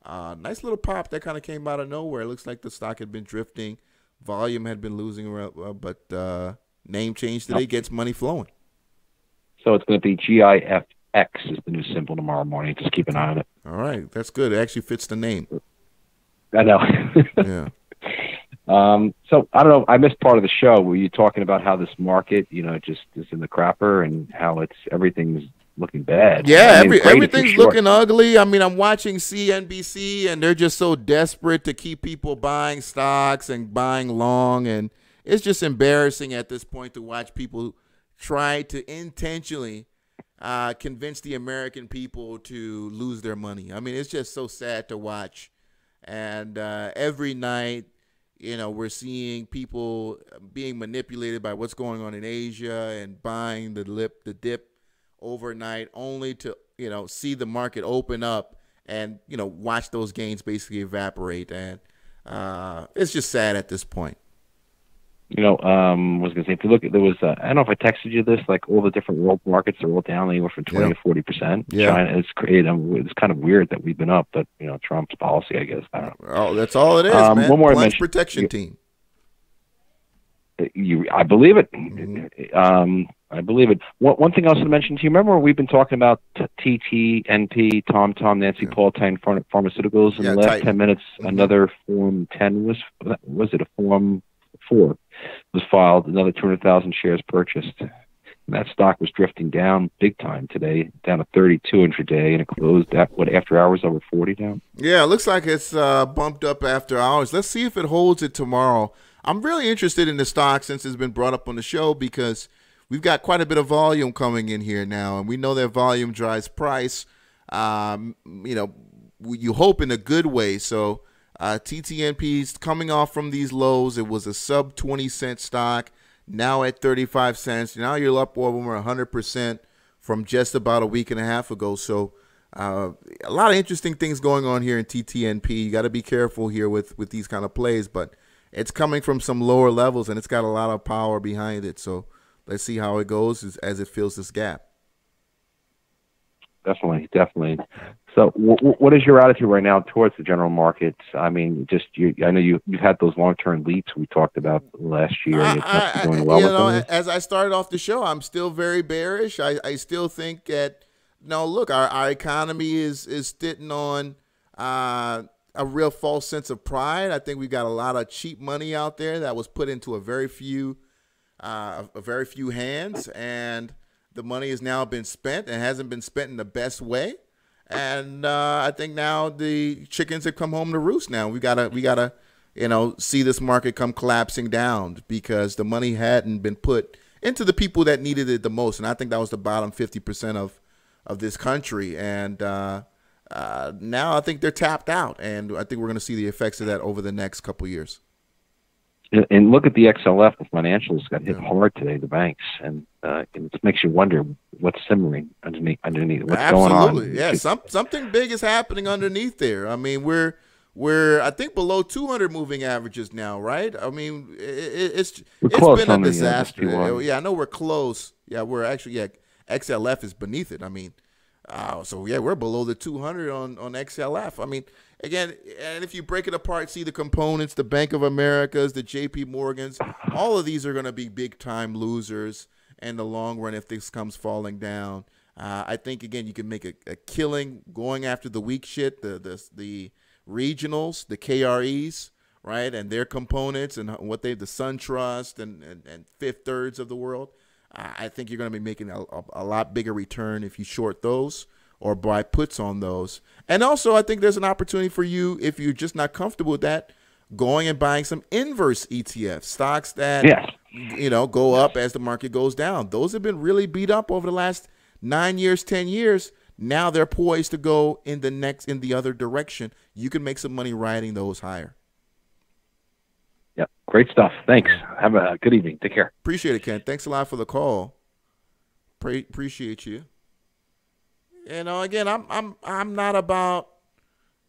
Nice little pop that kind of came out of nowhere. It looks like the stock had been drifting. Volume had been losing, but name change today gets money flowing. So it's going to be GIFX is the new symbol tomorrow morning. Just keep an eye on it. All right. That's good. It actually fits the name. I know. Yeah. So I don't know. I missed part of the show. Were you talking about how this market, just is in the crapper and how everything's looking bad? Yeah, everything's looking ugly. I mean, I'm watching CNBC, and they're just so desperate to keep people buying stocks and buying long, and it's just embarrassing at this point to watch people try to intentionally convince the American people to lose their money. I mean, it's just so sad to watch. And every night, we're seeing people being manipulated by what's going on in Asia and buying the dip overnight, only to see the market open up and watch those gains basically evaporate. And it's just sad at this point. I was going to say, if you look at, there was, I don't know if I texted you this, like all the different world markets are all down anywhere from 20 to 40%. Yeah. China, it's kind of weird that we've been up, but, Trump's policy, I guess. I don't know. Oh, that's all it is, man. One more protection team. I believe it. I believe it. One thing else to mention to you, remember we've been talking about TTNP, Tom, Nancy, Paul, Titan Pharmaceuticals in the last Titan. 10 minutes. Another Form 10 was it a Form 4 was filed, another 200,000 shares purchased. And that stock was drifting down big time today, down to 32 intraday, and it closed at, after hours over 40 down? Yeah, it looks like it's bumped up after hours. Let's see if it holds it tomorrow. I'm really interested in the stock since it's been brought up on the show because we've got quite a bit of volume coming in here now, and we know that volume drives price. You hope in a good way. So TTNP's coming off from these lows. It was a sub 20-cent stock, now at 35 cents. Now you're up over 100% from just about a week and a half ago. So a lot of interesting things going on here in TTNP. You got to be careful here with these kind of plays, but it's coming from some lower levels, and it's got a lot of power behind it. So let's see how it goes as it fills this gap. Definitely. So what is your attitude right now towards the general markets? I mean, I know you've had those long-term leaps we talked about last year. And it's not doing well with those. As I started off the show, I'm still very bearish. I still think that, look, our economy is sitting on a real false sense of pride. I think we've got a lot of cheap money out there that was put into a very few hands, and the money has now been spent and hasn't been spent in the best way. And I think now the chickens have come home to roost. Now we gotta see this market come collapsing down because the money hadn't been put into the people that needed it the most. And I think that was the bottom 50% of this country. And now I think they're tapped out, and I think we're going to see the effects of that over the next couple of years. And look at the XLF. The financials got hit hard today, the banks, and it makes you wonder what's simmering underneath. What's going on? Absolutely, yeah. Something big is happening underneath there. I mean, we're I think below 200 moving averages now, right? I mean, it's been a disaster. Yeah, I know we're close. Yeah, we're actually XLF is beneath it. I mean, we're below the 200 on XLF. I mean, again, and if you break it apart, see the components, the Bank of Americas, the JP Morgans, all of these are going to be big time losers in the long run if this comes falling down. I think, again, you can make a killing going after the weak shit, the regionals, the KREs, right, and their components and what the SunTrust and Fifth Thirds of the world. I think you're going to be making a lot bigger return if you short those or buy puts on those. And also, I think there's an opportunity for you, if you're just not comfortable with that, going and buying some inverse ETFs, stocks that go up as the market goes down. Those have been really beat up over the last 9 years, 10 years. Now they're poised to go in the other direction. You can make some money riding those higher. Yep, great stuff. Thanks. Have a good evening. Take care. Appreciate it, Ken. Thanks a lot for the call. Appreciate you. Again, I'm not about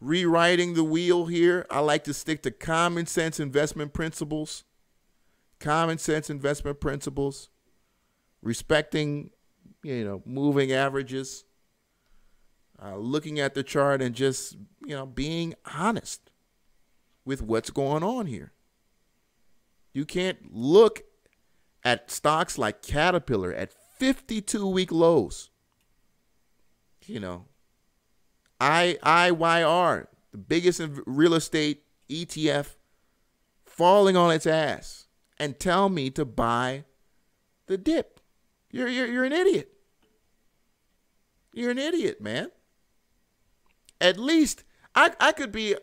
rewriting the wheel here. I like to stick to common sense investment principles. Respecting, moving averages. Looking at the chart and just, being honest with what's going on here. You can't look at stocks like Caterpillar at 52-week lows. IYR, the biggest real estate ETF, falling on its ass, and tell me to buy the dip. You're an idiot. You're an idiot, man. At least I could be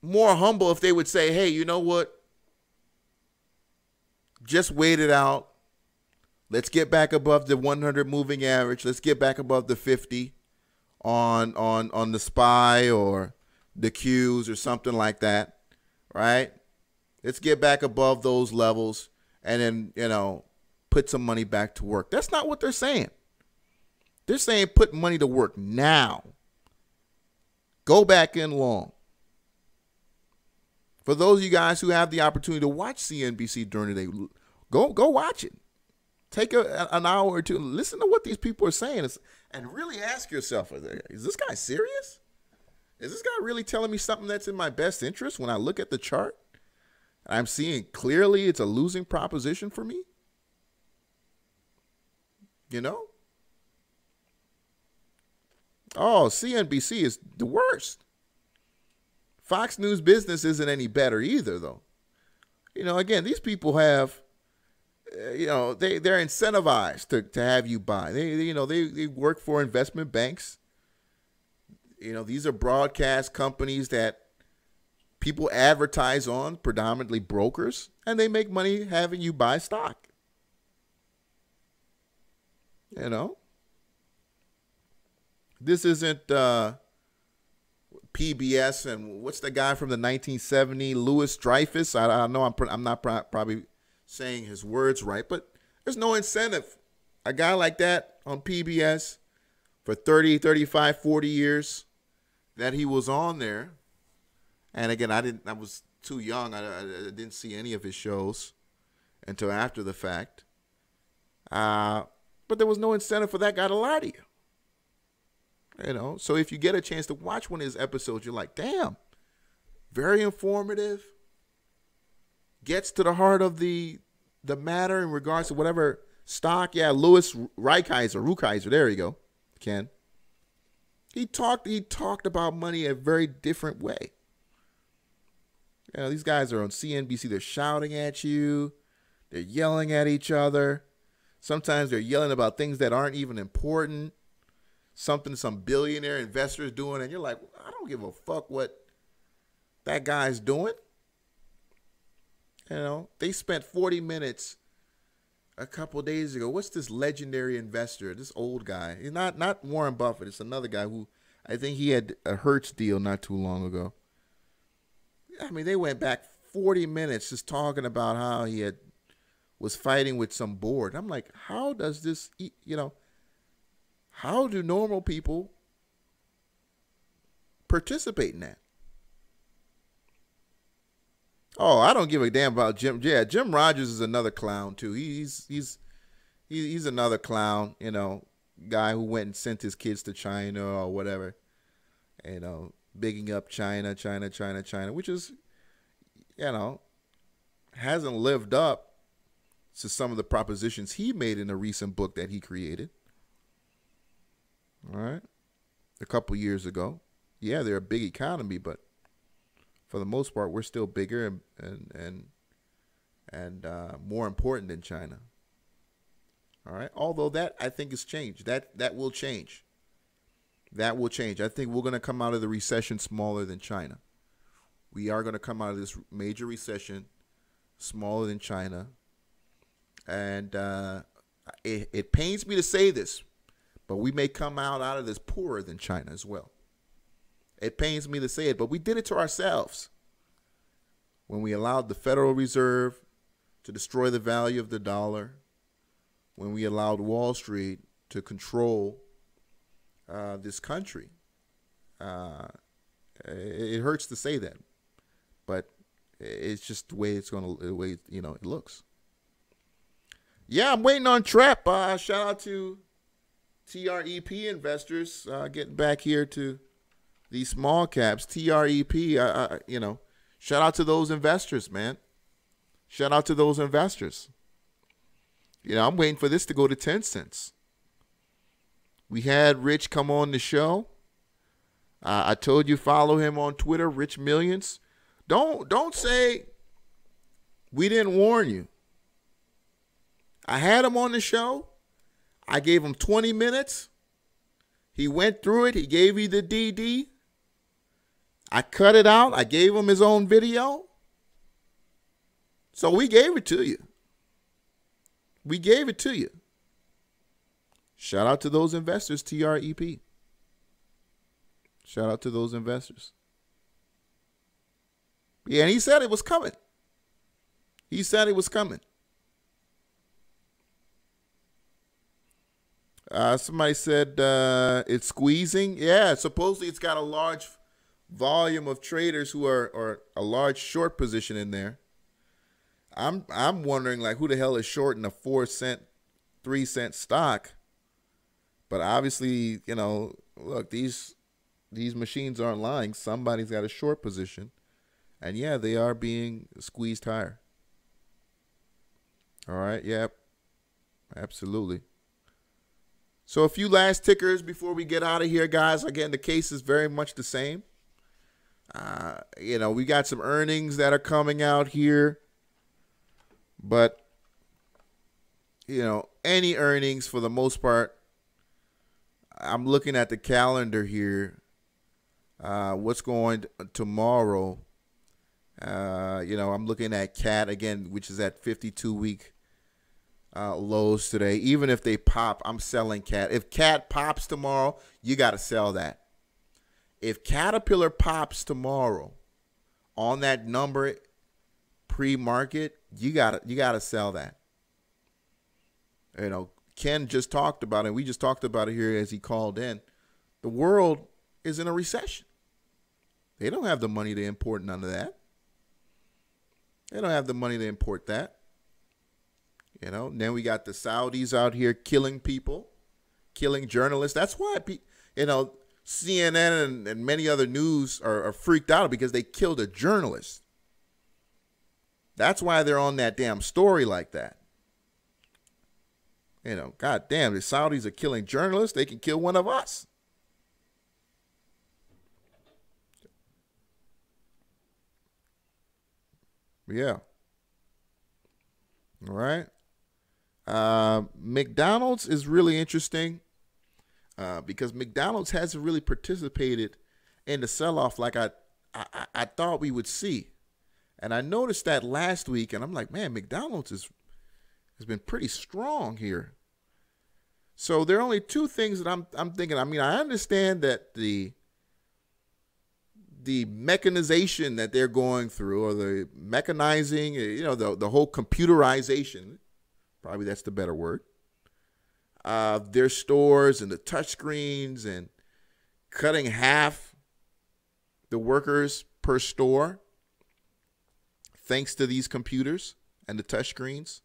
more humble if they would say, hey, you know what? Just wait it out. Let's get back above the 100 moving average. Let's get back above the 50 on the SPY or the Qs or something like that, right? Let's get back above those levels and then, put some money back to work. That's not what they're saying. They're saying put money to work now. Go back in long. For those of you guys who have the opportunity to watch CNBC during the day, go watch it. Take an hour or two, listen to what these people are saying, and really ask yourself, is this guy serious? Is this guy really telling me something that's in my best interest when I look at the chart? And I'm seeing clearly it's a losing proposition for me. You know? Oh, CNBC is the worst. Fox News Business isn't any better either, though. You know, again, these people have, they're incentivized to have you buy. They work for investment banks. You know, these are broadcast companies that people advertise on, predominantly brokers, and they make money having you buy stock. You know, this isn't PBS and what's the guy from the 1970s, Louis Dreyfus. I know I'm not probably saying his words right, but there's no incentive. A guy like that on PBS for 30, 35, 40 years that he was on there. And again, I was too young. I didn't see any of his shows until after the fact. But there was no incentive for that guy to lie to you. You know, so if you get a chance to watch one of his episodes, you're like, damn, very informative. Gets to the heart of the matter in regards to whatever stock. Yeah, Louis Rukeyser, there you go, Ken. He talked about money a very different way. You know, these guys are on CNBC. They're shouting at you. They're yelling at each other. Sometimes they're yelling about things that aren't even important. Something some billionaire investor's doing, and you're like, I don't give a fuck what that guy's doing. You know, they spent 40 minutes a couple of days ago. What's this legendary investor, this old guy? He's not Warren Buffett. It's another guy who I think he had a Hertz deal not too long ago. I mean, they went back 40 minutes just talking about how he was fighting with some board. I'm like, how does this, how do normal people participate in that? Oh, I don't give a damn about Jim. Yeah, Jim Rogers is another clown too. He's another clown, guy who went and sent his kids to China or whatever, bigging up China, which is, hasn't lived up to some of the propositions he made in a recent book that he created. All right, a couple years ago. Yeah, they're a big economy, but for the most part, we're still bigger and more important than China. All right, although that I think has changed. That will change. That will change. I think we're going to come out of the recession smaller than China. We are going to come out of this major recession smaller than China, and it pains me to say this, but we may come out of this poorer than China as well. It pains me to say it, but we did it to ourselves when we allowed the Federal Reserve to destroy the value of the dollar, when we allowed Wall Street to control this country. It hurts to say that, but it's just the way it looks. Yeah, I'm waiting on Trap. Shout out to TREP investors getting back here to these small caps. TREP, shout out to those investors, man. Shout out to those investors. I'm waiting for this to go to 10 cents. We had Rich come on the show. I told you follow him on Twitter, Rich Millions. Don't say we didn't warn you. I had him on the show. I gave him 20 minutes. He went through it. He gave you the DD. I cut it out. I gave him his own video. So we gave it to you. We gave it to you. Shout out to those investors, TREP. Shout out to those investors. Yeah, and he said it was coming. He said it was coming. Somebody said it's squeezing. Yeah, supposedly it's got a large volume of traders who are or a large short position in there. I'm wondering, like, who the hell is shorting a 4-cent, 3-cent stock? But obviously, look, these machines aren't lying. Somebody's got a short position, and yeah, they are being squeezed higher. All right, yep, absolutely. So a few last tickers before we get out of here, guys. Again, the case is very much the same. We got some earnings that are coming out here. But, any earnings for the most part, I'm looking at the calendar here. What's going tomorrow? I'm looking at CAT again, which is at 52-week lows today. Even if they pop, I'm selling CAT. If CAT pops tomorrow, you got to sell that. If Caterpillar pops tomorrow on that number pre-market, you gotta sell that. Ken just talked about it. We just talked about it here as he called in. The world is in a recession. They don't have the money to import none of that. They don't have the money to import that. Then we got the Saudis out here killing people, killing journalists. That's why, CNN and many other news are freaked out because they killed a journalist. That's why they're on that damn story like that. God damn, the Saudis are killing journalists. They can kill one of us. Yeah. All right. McDonald's is really interesting because McDonald's hasn't really participated in the sell-off like I thought we would see. And I noticed that last week, and I'm like, man, McDonald's has been pretty strong here. So there are only two things that I'm thinking. I mean, I understand that the mechanization that they're going through, or the mechanizing, the whole computerization, probably that's the better word, their stores and the touchscreens and cutting half the workers per store, thanks to these computers and the touchscreens.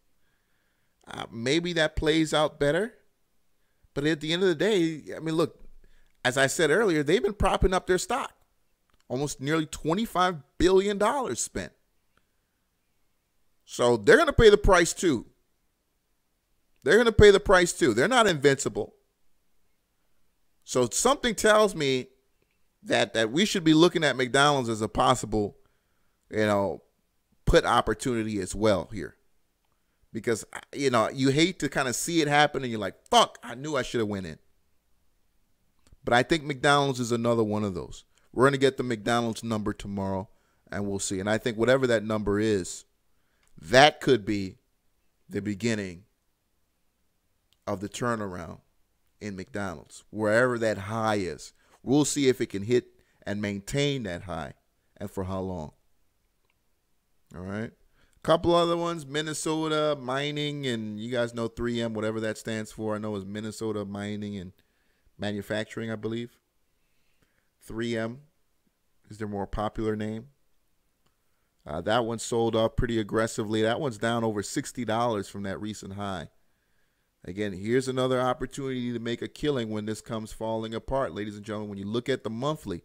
Maybe that plays out better. But at the end of the day, I mean, look, as I said earlier, they've been propping up their stock. Almost nearly $25 billion spent. So they're going to pay the price too. They're going to pay the price too. They're not invincible. So something tells me that we should be looking at McDonald's as a possible, put opportunity as well here. Because, you hate to kind of see it happen and you're like, fuck, I knew I should have went in. But I think McDonald's is another one of those. We're going to get the McDonald's number tomorrow and we'll see. And I think whatever that number is, that could be the beginning of the turnaround in McDonald's. Wherever that high is, we'll see if it can hit and maintain that high and for how long. All right. Couple other ones, Minnesota Mining, and you guys know 3M, whatever that stands for. I know it's Minnesota Mining and Manufacturing, I believe. 3M is their more popular name. That one sold off pretty aggressively. That one's down over $60 from that recent high. Again, here's another opportunity to make a killing when this comes falling apart, ladies and gentlemen. When you look at the monthly,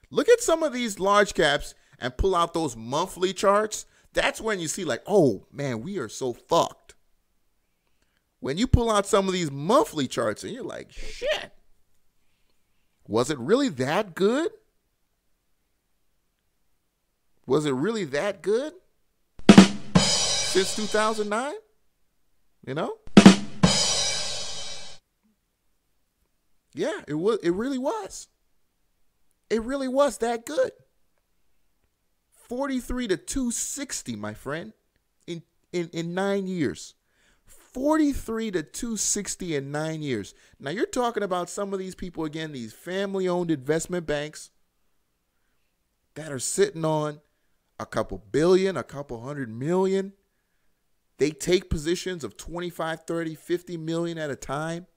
look at some of these large caps and pull out those monthly charts. That's when you see like, oh, man, we are so fucked. When you pull out some of these monthly charts and you're like, shit, was it really that good? Was it really that good? Since 2009? Yeah, it was. It really was. It really was that good. 43 to 260, my friend, in 9 years. 43 to 260 in 9 years. Now, you're talking about some of these people, again, these family-owned investment banks that are sitting on a couple billion, a couple $100 million. They take positions of 25, 30, 50 million at a time.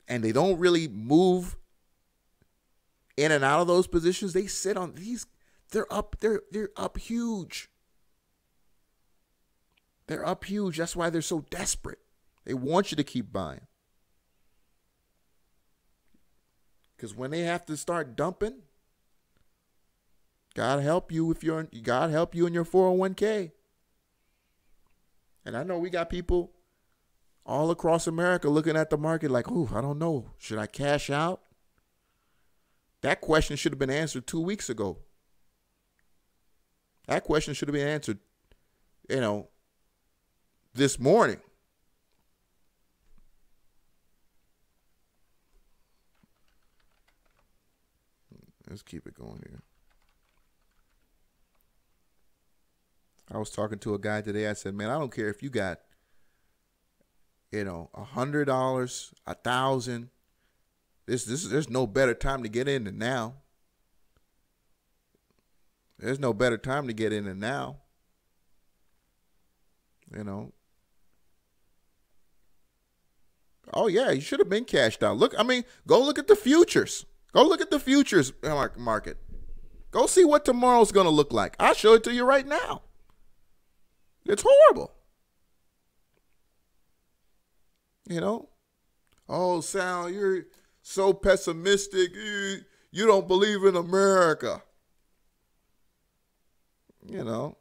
And they don't really move in and out of those positions. They sit on these. They're up huge. They're up huge. That's why they're so desperate. They want you to keep buying. Because when they have to start dumping, God help you in your 401k. And I know we got people all across America looking at the market like, oh, I don't know. Should I cash out? That question should have been answered 2 weeks ago. That question should have been answered, this morning. Let's keep it going here. I was talking to a guy today. I said, man, I don't care if you got, $100, $1,000. There's no better time to get in than now. There's no better time to get in than now. Oh yeah, you should have been cashed out. Go look at the futures. Go look at the futures market. Go see what tomorrow's going to look like. I'll show it to you right now. It's horrible. Oh, Sal, you're so pessimistic. You don't believe in America. You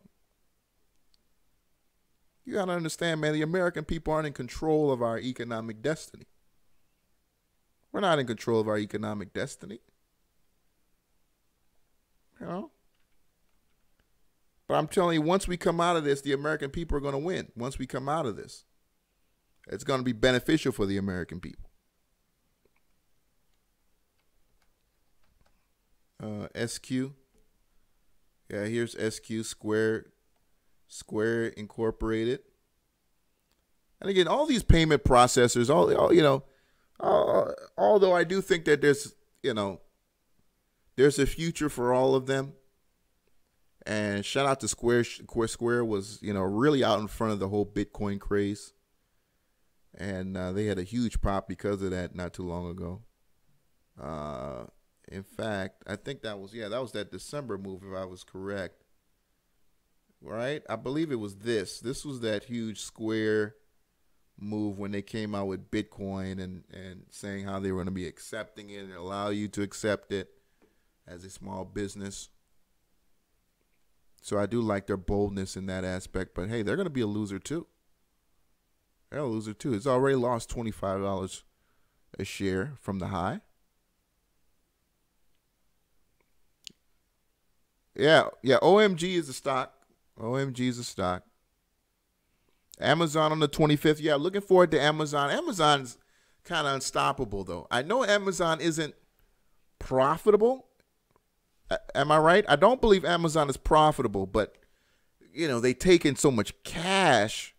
got to understand, man, the American people aren't in control of our economic destiny. We're not in control of our economic destiny. But I'm telling you, once we come out of this, the American people are going to win. Once we come out of this, it's going to be beneficial for the American people. SQ. Yeah, here's SQ Square Incorporated. And again, all these payment processors, although I do think that there's a future for all of them. And shout out to Square. Square was, really out in front of the whole Bitcoin craze. And they had a huge pop because of that not too long ago. In fact, I think that was that December move, if I was correct. Right? I believe it was this. This was that huge Square move when they came out with Bitcoin and saying how they were going to be accepting it and allow you to accept it as a small business. So I do like their boldness in that aspect. But, hey, they're going to be a loser, too. They're a loser, too. It's already lost $25 a share from the high. Yeah, OMG is a stock. OMG is a stock. Amazon on the 25th. Yeah, looking forward to Amazon. Amazon's kind of unstoppable, though. I know Amazon isn't profitable. Am I right? I don't believe Amazon is profitable, but, they take in so much cash.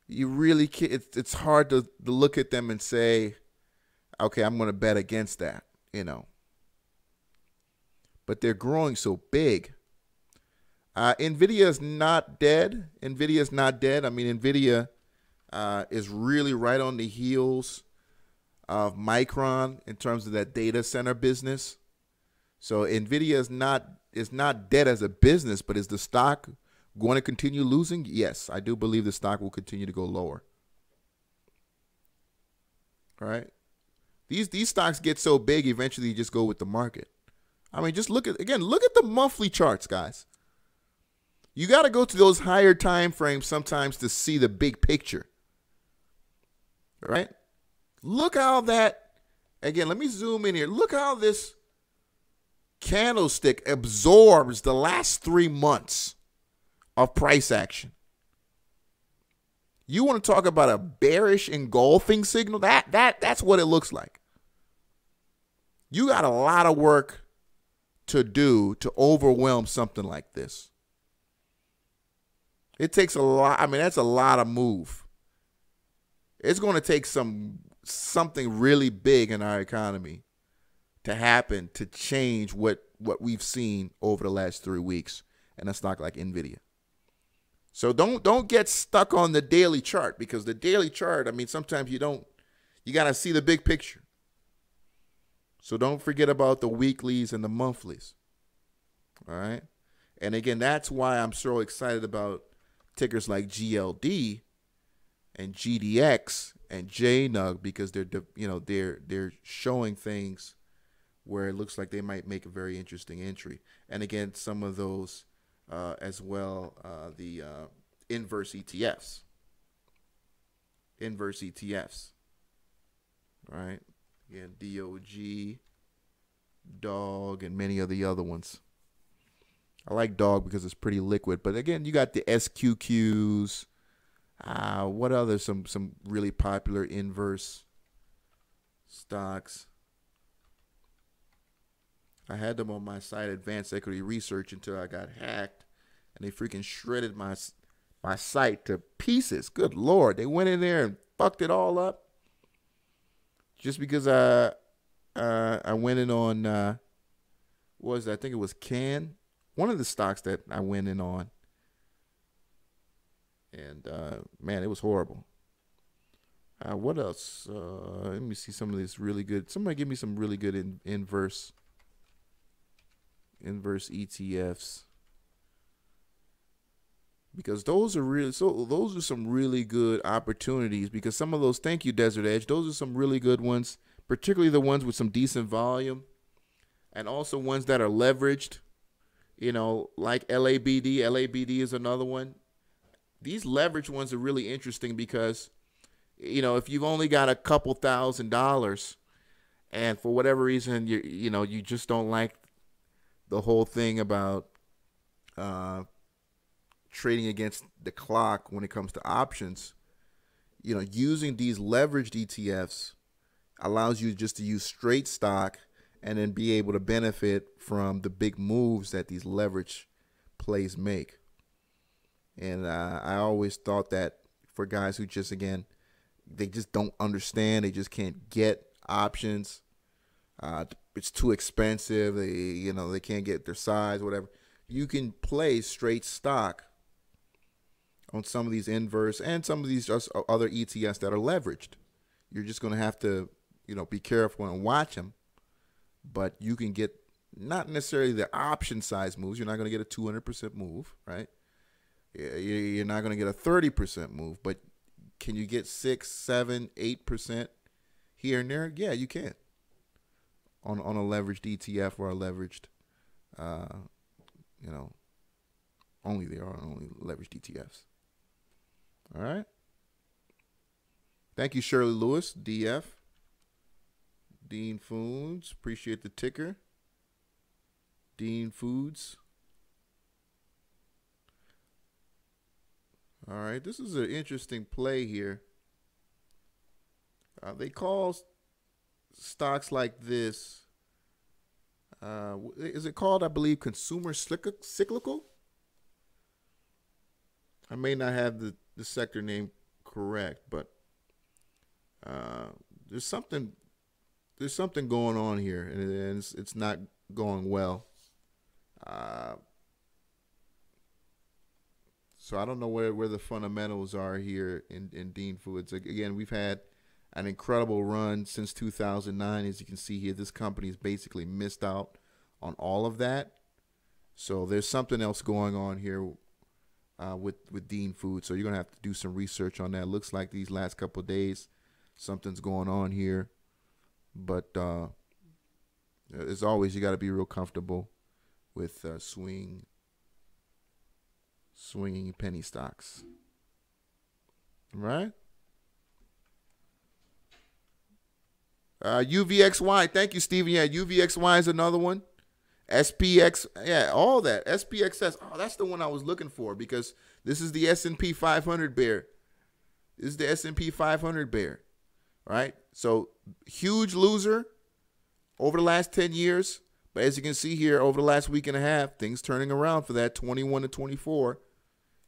You really can't, it's hard to look at them and say, okay, I'm going to bet against that, But they're growing so big. NVIDIA is not dead. NVIDIA is not dead. I mean, NVIDIA is really right on the heels of Micron in terms of that data center business. So NVIDIA is not dead as a business, but is the stock going to continue losing? Yes, I do believe the stock will continue to go lower. All right? These stocks get so big, eventually you just go with the market. I mean, just look at the monthly charts, guys. You got to go to those higher time frames sometimes to see the big picture. All right? Look how that, again, let me zoom in here. Look how this candlestick absorbs the last 3 months of price action. You want to talk about a bearish engulfing signal? That's what it looks like. You got a lot of work to do to overwhelm something like this. It takes a lot. I mean, that's a lot of move. It's going to take something really big in our economy to happen to change what we've seen over the last 3 weeks in a stock like NVIDIA. So don't get stuck on the daily chart, because the daily chart, I mean, sometimes you got to see the big picture. So don't forget about the weeklies and the monthlies. All right? And again, that's why I'm so excited about tickers like GLD and GDX and JNUG, because they're showing things where it looks like they might make a very interesting entry. And again, some of those as well, the inverse ETFs. inverse ETFs. Right? Again, DOG, Dog, and many of the other ones. I like Dog because it's pretty liquid. But again, you got the SQQs. What other some really popular inverse stocks? I had them on my site, Advanced Equity Research, until I got hacked, and they freaking shredded my site to pieces. Good Lord, they went in there and fucked it all up just because I went in on what was that? I think it was Can, one of the stocks that I went in on, and man, it was horrible. What else? Let me see some of this really good. Somebody give me some really good inverse ETFs, because those are some really good opportunities, because some of those, thank you Desert Edge, those are some really good ones, particularly the ones with some decent volume, and also ones that are leveraged, like LABD is another one. These leveraged ones are really interesting because if you've only got a couple $1,000 and for whatever reason you just don't like the whole thing about trading against the clock when it comes to options, using these leveraged ETFs allows you just to use straight stock and then be able to benefit from the big moves that these leverage plays make. And I always thought that for guys who they just don't understand, they just can't get options. It's too expensive. They can't get their size, whatever. You can play straight stock on some of these inverse and some of these other ETFs that are leveraged. You're just going to have to, be careful and watch them. But you can get not necessarily the option size moves. You're not going to get a 200% move, right? You're not going to get a 30% move. But can you get 6, 7, 8% here and there? Yeah, you can. On a leveraged ETF or a leveraged, only leveraged ETFs. All right. Thank you, Shirley Lewis, DF. Dean Foods, appreciate the ticker. Dean Foods. All right, this is an interesting play here. They call stocks like this, is it called, I believe, consumer cyclical? I may not have the sector name correct, but there's something going on here, and it's not going well. So I don't know where the fundamentals are here in Dean Foods. Again, we've had an incredible run since 2009. As you can see here, this company has basically missed out on all of that. So there's something else going on here with Dean Foods. So you're going to have to do some research on that. Looks like these last couple of days, something's going on here. But as always, you got to be real comfortable with swinging penny stocks. Right? UVXY. Thank you, Steven. Yeah, UVXY is another one. SPX. Yeah, all that. SPXS. Oh, that's the one I was looking for, because this is the S&P 500 bear. This is the S&P 500 bear. Right? So, huge loser over the last 10 years. But as you can see here, over the last week and a half, things turning around for that 21 to 24.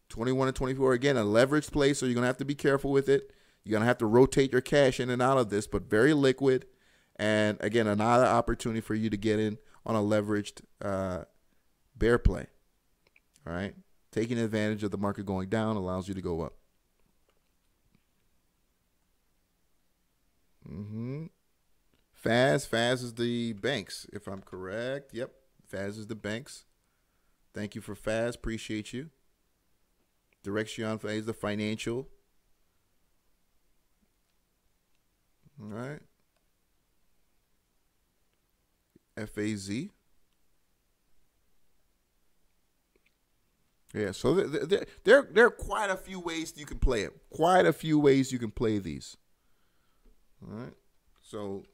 21 to 24, again, a leveraged play, so you're going to have to be careful with it. You're going to have to rotate your cash in and out of this, but very liquid. And, again, another opportunity for you to get in on a leveraged bear play. All right? Taking advantage of the market going down allows you to go up. FAS is the banks, if I'm correct. Yep, FAS is the banks. Thank you for FAS. Appreciate you. Direction is the financial. All right. FAZ. Yeah, so there are quite a few ways you can play it. Quite a few ways you can play these. All right. So,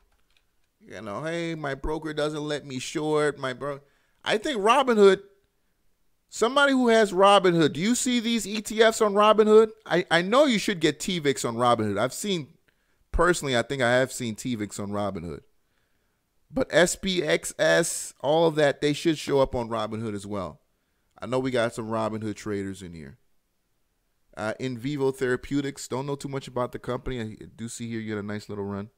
hey, my broker doesn't let me short. I think Robinhood, somebody who has Robinhood, do you see these ETFs on Robinhood? I know you should get TVIX on Robinhood. I think I have seen TVIX on Robinhood. But SPXS, all of that, they should show up on Robinhood as well. I know we got some Robinhood traders in here. In Vivo Therapeutics, don't know too much about the company. I do see here you had a nice little run.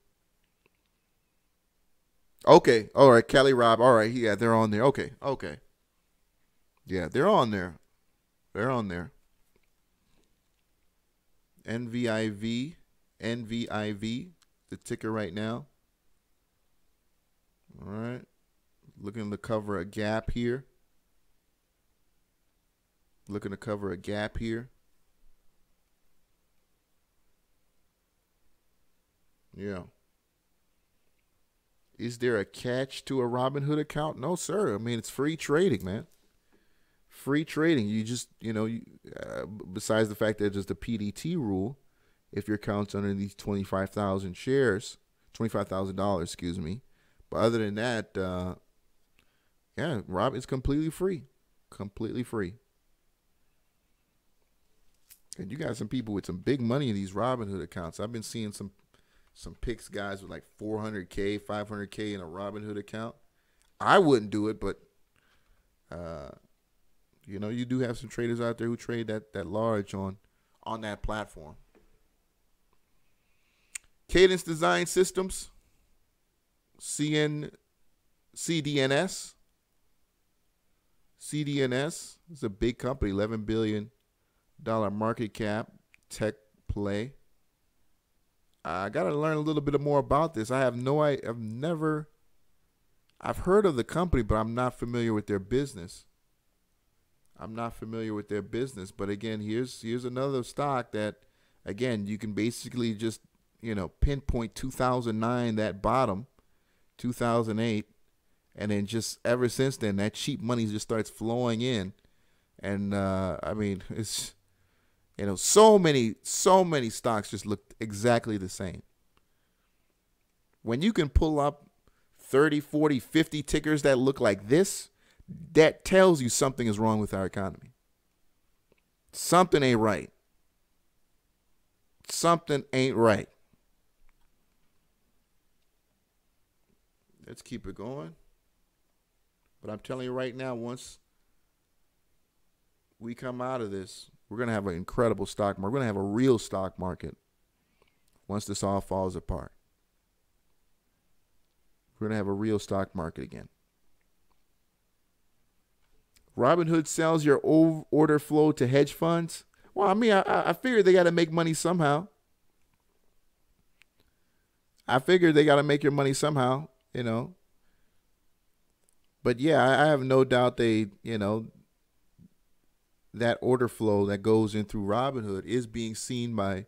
Okay, all right, Kelly Robb. All right, yeah, they're on there. Okay. Yeah, they're on there. NVIV, the ticker right now. All right, looking to cover a gap here. Yeah. Is there a catch to a Robinhood account? No, sir. I mean, it's free trading, man. Free trading. You just, besides the fact that there's the PDT rule, if your account's under these 25,000 shares, $25,000, excuse me. But other than that, Rob, it's completely free. Completely free. And you got some people with some big money in these Robinhood accounts. I've been seeing some picks guys with like 400K, 500K in a Robinhood account. I wouldn't do it, but you do have some traders out there who trade that large on that platform. Cadence Design Systems, CDNS. CDNS is a big company, $11 billion market cap, tech play. I got to learn a little bit more about this. I've heard of the company, but I'm not familiar with their business. But again, here's another stock that, again, you can basically just, pinpoint 2009, that bottom, 2008, and then just ever since then, that cheap money just starts flowing in. And, it's, so many stocks just look exactly the same. When you can pull up 30, 40, 50 tickers that look like this, that tells you something is wrong with our economy. Something ain't right. Let's keep it going. But I'm telling you right now, once we come out of this, we're going to have an incredible stock market. We're going to have a real stock market once this all falls apart. We're going to have a real stock market again. Robinhood sells your order flow to hedge funds. Well, I figured they got to make money somehow. But yeah, I have no doubt that order flow that goes in through Robinhood is being seen by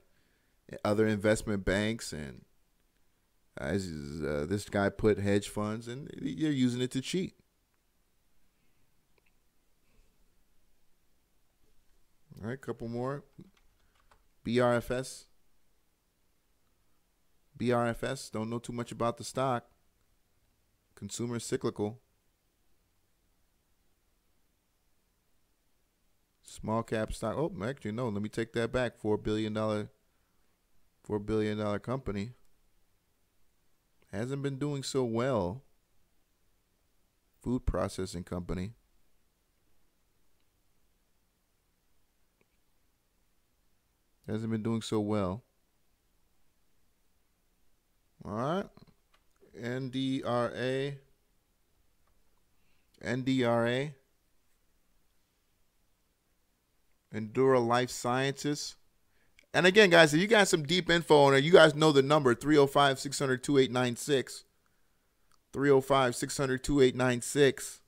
other investment banks, and as this guy put, hedge funds, and they're using it to cheat. All right, couple more. BRFS, don't know too much about the stock. Consumer cyclical. Small cap stock. Oh, actually, no. Let me take that back. $4 billion company. Hasn't been doing so well. Food processing company. Hasn't been doing so well. All right. NDRA. Endura Life Sciences. And again, guys, if you got some deep info on it, you guys know the number, 305-600-2896. 305-600-2896.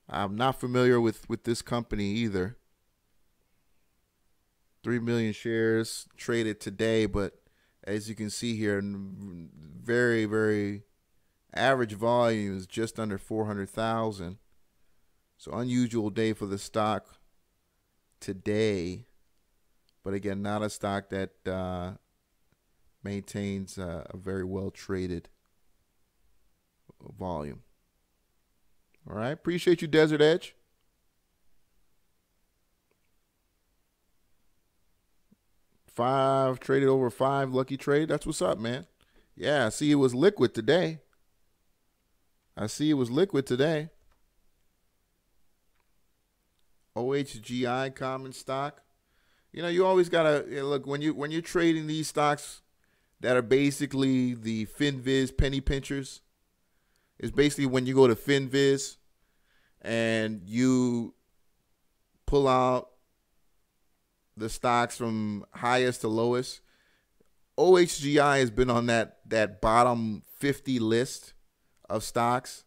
I'm not familiar with this company either. 3 million shares traded today, but as you can see here, very, very average volume is just under 400,000. So unusual day for the stock today. But again, not a stock that maintains a very well traded volume. All right. Appreciate you, Desert Edge. Traded over 5, lucky trade. That's what's up, man. Yeah, I see it was liquid today. OHGI common stock. You always gotta look when you're trading these stocks that are basically the FinViz penny pinchers. It's basically when you go to FinViz and you pull out the stocks from highest to lowest. OHGI has been on that bottom 50 list of stocks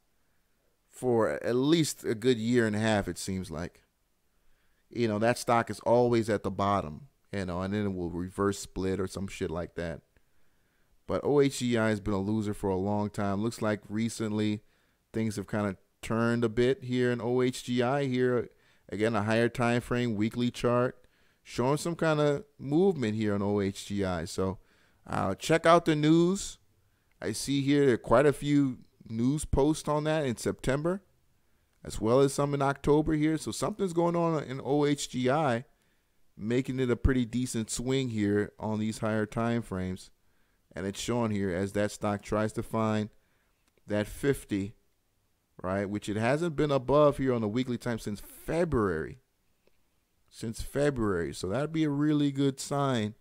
for at least a good year and a half, it seems like. That stock is always at the bottom, and then it will reverse split or some shit like that. But OHGI has been a loser for a long time. Looks like recently things have kind of turned a bit here in OHGI. Here, again, a higher time frame, weekly chart, showing some kind of movement here on OHGI. So check out the news. I see here there are quite a few news posts on that in September, as well as some in October here. So something's going on in OHGI, making it a pretty decent swing here on these higher time frames. And it's shown here as that stock tries to find that 50, right, which it hasn't been above here on the weekly time since February. So that'd be a really good sign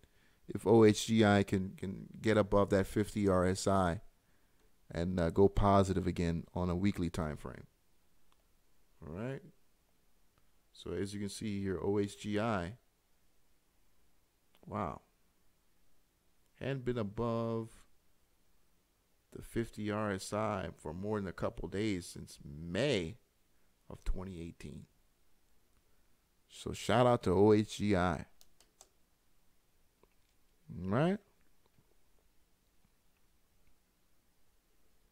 if OHGI can get above that 50 RSI and go positive again on a weekly time frame. All right. So as you can see here, OHGI, wow, hadn't been above the 50 RSI for more than a couple days since May of 2018. So shout out to OHGI. All right.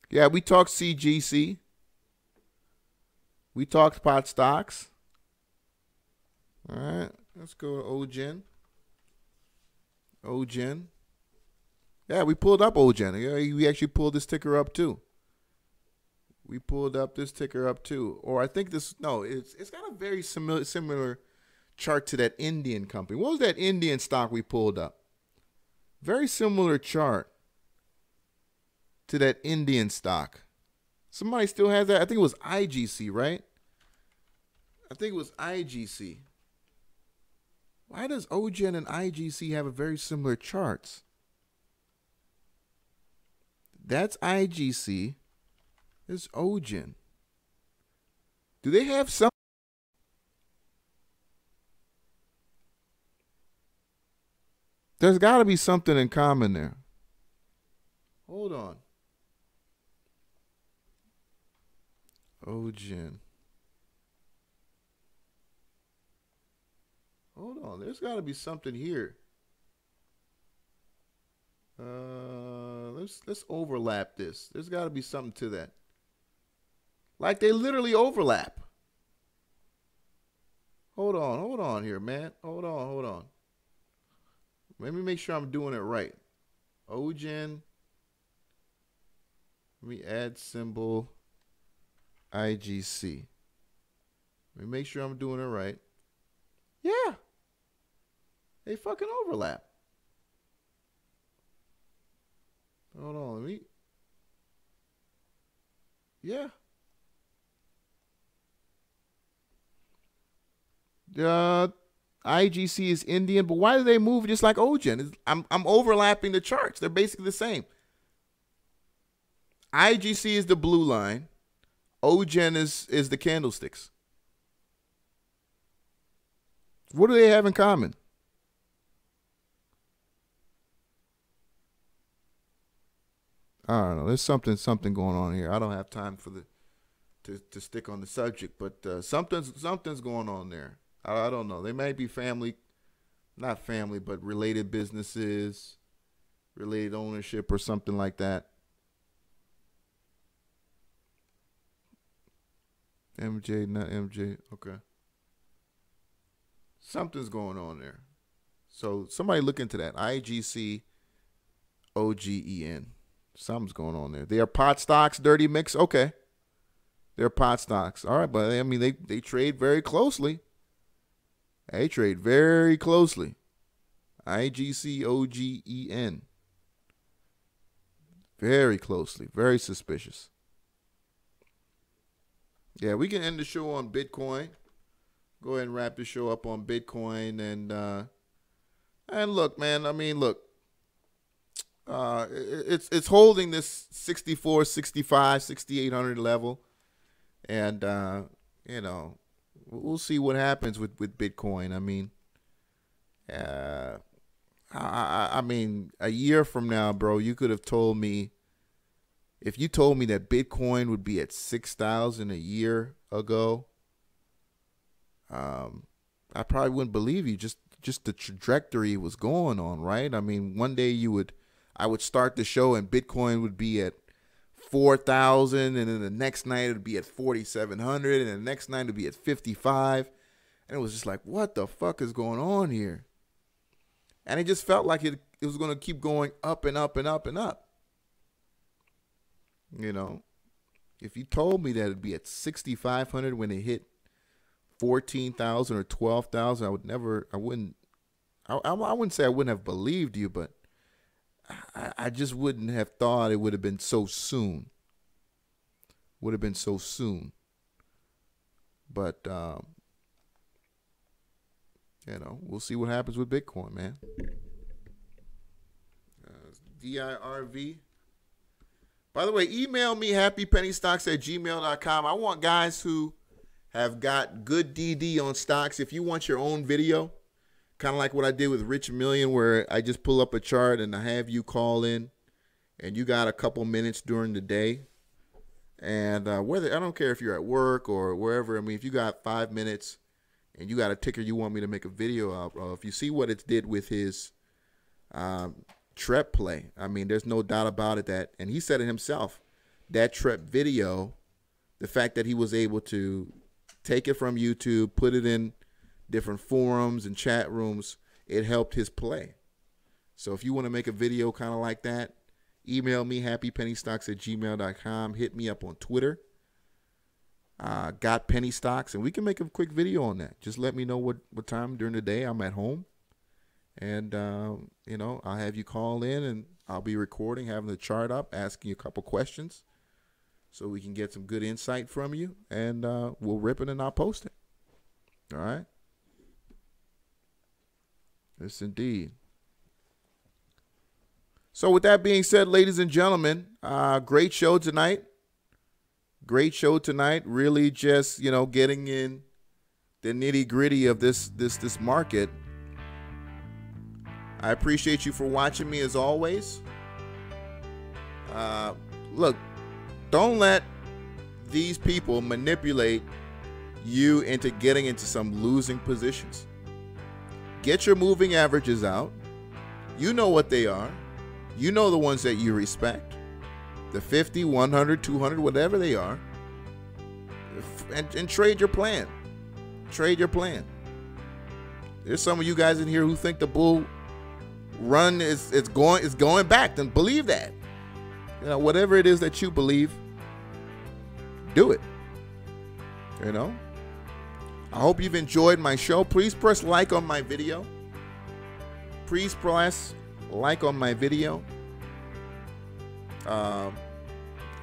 Yeah, we talked CGC. We talked pot stocks. All right. Let's go to OGen. Yeah, we pulled up OGen. Yeah, we actually pulled this ticker up too. Or I think it's got a very similar chart to that Indian company. What was that Indian stock we pulled up? Very similar chart to that Indian stock. Somebody still has that. I think it was IGC, right? Why does OGen and IGC have a very similar charts? That's IGC. This is OGen. Do they have some? There's got to be something in common there. Hold on. OGen. Hold on. There's got to be something here. Let's overlap this. There's got to be something to that. Like they literally overlap. Hold on here, man. Hold on. Let me make sure I'm doing it right. OGen. Let me add symbol IGC. Let me make sure I'm doing it right. Yeah. They fucking overlap. Hold on, yeah. IGC is Indian, but why do they move just like OGen? I'm overlapping the charts. They're basically the same. IGC is the blue line. OGen is the candlesticks. What do they have in common? I don't know. There's something going on here. I don't have time for to stick on the subject, but something's going on there. I don't know. They might be not family, but related businesses, related ownership, or something like that. MJ, not MJ. Okay. Something's going on there. So somebody look into that. IGCOGEN. Something's going on there. They are pot stocks, dirty mix. Okay. They're pot stocks. All right, but I mean, they trade very closely. They trade very closely. IGCOGEN. Very closely. Very suspicious. Yeah, we can end the show on Bitcoin. Go ahead and wrap the show up on Bitcoin. And look, man, I mean, look. It's holding this 64, 65, 6,800 level. And, you know, we'll see what happens with Bitcoin. I mean, I mean, a year from now, bro, you could have told me, if you told me that Bitcoin would be at 6,000 a year ago, I probably wouldn't believe you. Just the trajectory it was going on, right? I mean, one day I would start the show and Bitcoin would be at 4,000, and then the next night it would be at 4,700, and the next night it would be at 55. And it was just like, what the fuck is going on here? And it just felt like it was going to keep going up and up and up and up. You know, if you told me that it'd be at 6,500 when it hit 14,000 or 12,000, I wouldn't say I wouldn't have believed you, but I just wouldn't have thought it would have been so soon. Would have been so soon. But, you know, we'll see what happens with Bitcoin, man. DIRV. By the way, email me happypennystocks@gmail.com. I want guys who have got good DD on stocks. If you want your own video, kind of like what I did with Rich Million, where I just pull up a chart and I have you call in, and you got a couple minutes during the day. And whether I don't care if you're at work or wherever. I mean, if you got 5 minutes and you got a ticker you want me to make a video out of, if you see what it did with his TREP play, I mean, there's no doubt about it that, and he said it himself, that TREP video, the fact that he was able to take it from YouTube, put it in different forums and chat rooms, it helped his play. So if you want to make a video kind of like that, email me happypennystocks@gmail.com. Hit me up on Twitter. Got Penny Stocks, and we can make a quick video on that. Just let me know what time during the day I'm at home. And, you know, I'll have you call in, and I'll be recording, having the chart up, asking you a couple questions so we can get some good insight from you. And we'll rip it and I'll post it. All right? Yes, indeed. So with that being said, ladies and gentlemen, great show tonight. Great show tonight. Really just, you know, getting in the nitty-gritty of this market. I appreciate you for watching me as always. Look, don't let these people manipulate you into getting into some losing positions. Get your moving averages out. You know what they are. You know the ones that you respect. The 50, 100, 200, whatever they are. And trade your plan. Trade your plan. There's some of you guys in here who think the bull run is going back. Then believe that. You know, whatever it is that you believe, do it. You know? I hope you've enjoyed my show. Please press like on my video. Please press like on my video. I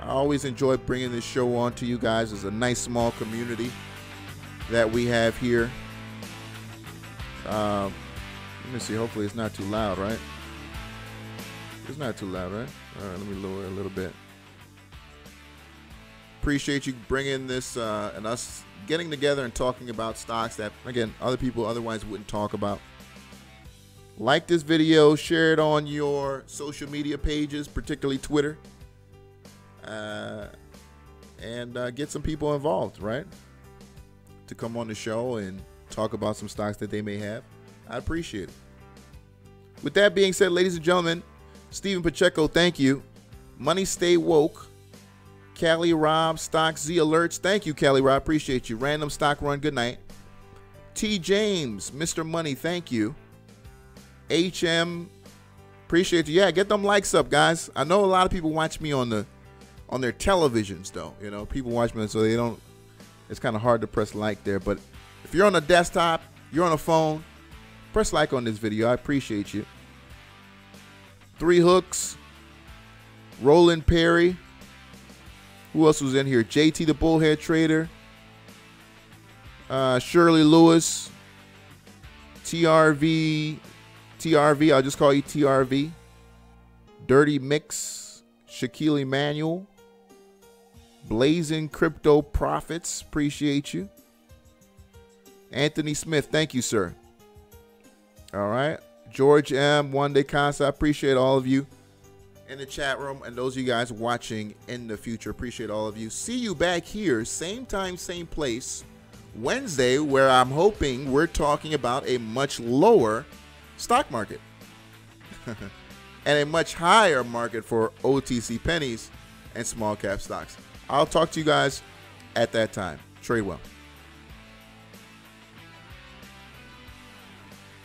always enjoy bringing this show on to you guys. It's a nice small community that we have here. Let me see. Hopefully it's not too loud, right? It's not too loud, right? All right, let me lower it a little bit. Appreciate you bringing this and us getting together and talking about stocks that, again, other people otherwise wouldn't talk about. Like this video, share it on your social media pages, particularly Twitter, and get some people involved, right? To come on the show and talk about some stocks that they may have. I appreciate it. With that being said, ladies and gentlemen, Stephen Pacheco, thank you. Money stay woke. Kelly Rob, Stock Z Alerts. Thank you, Kelly Rob. Appreciate you. Random Stock Run. Good night. T. James, Mr. Money. Thank you. HM. Appreciate you. Yeah, get them likes up, guys. I know a lot of people watch me on their televisions, though. You know, people watch me, so they don't. It's kind of hard to press like there. But if you're on a desktop, you're on a phone, press like on this video. I appreciate you. Three Hooks. Roland Perry. Who else was in here? JT the Bullhead Trader. Shirley Lewis. TRV. I'll just call you TRV. Dirty Mix. Shaquille Emanuel. Blazing Crypto Profits. Appreciate you. Anthony Smith. Thank you, sir. All right. George M. One Day Casa. I appreciate all of you in the chat room and those of you guys watching in the future. Appreciate all of you. See you back here, same time, same place, Wednesday, where I'm hoping we're talking about a much lower stock market and a much higher market for OTC pennies and small cap stocks. I'll talk to you guys at that time. Trade well.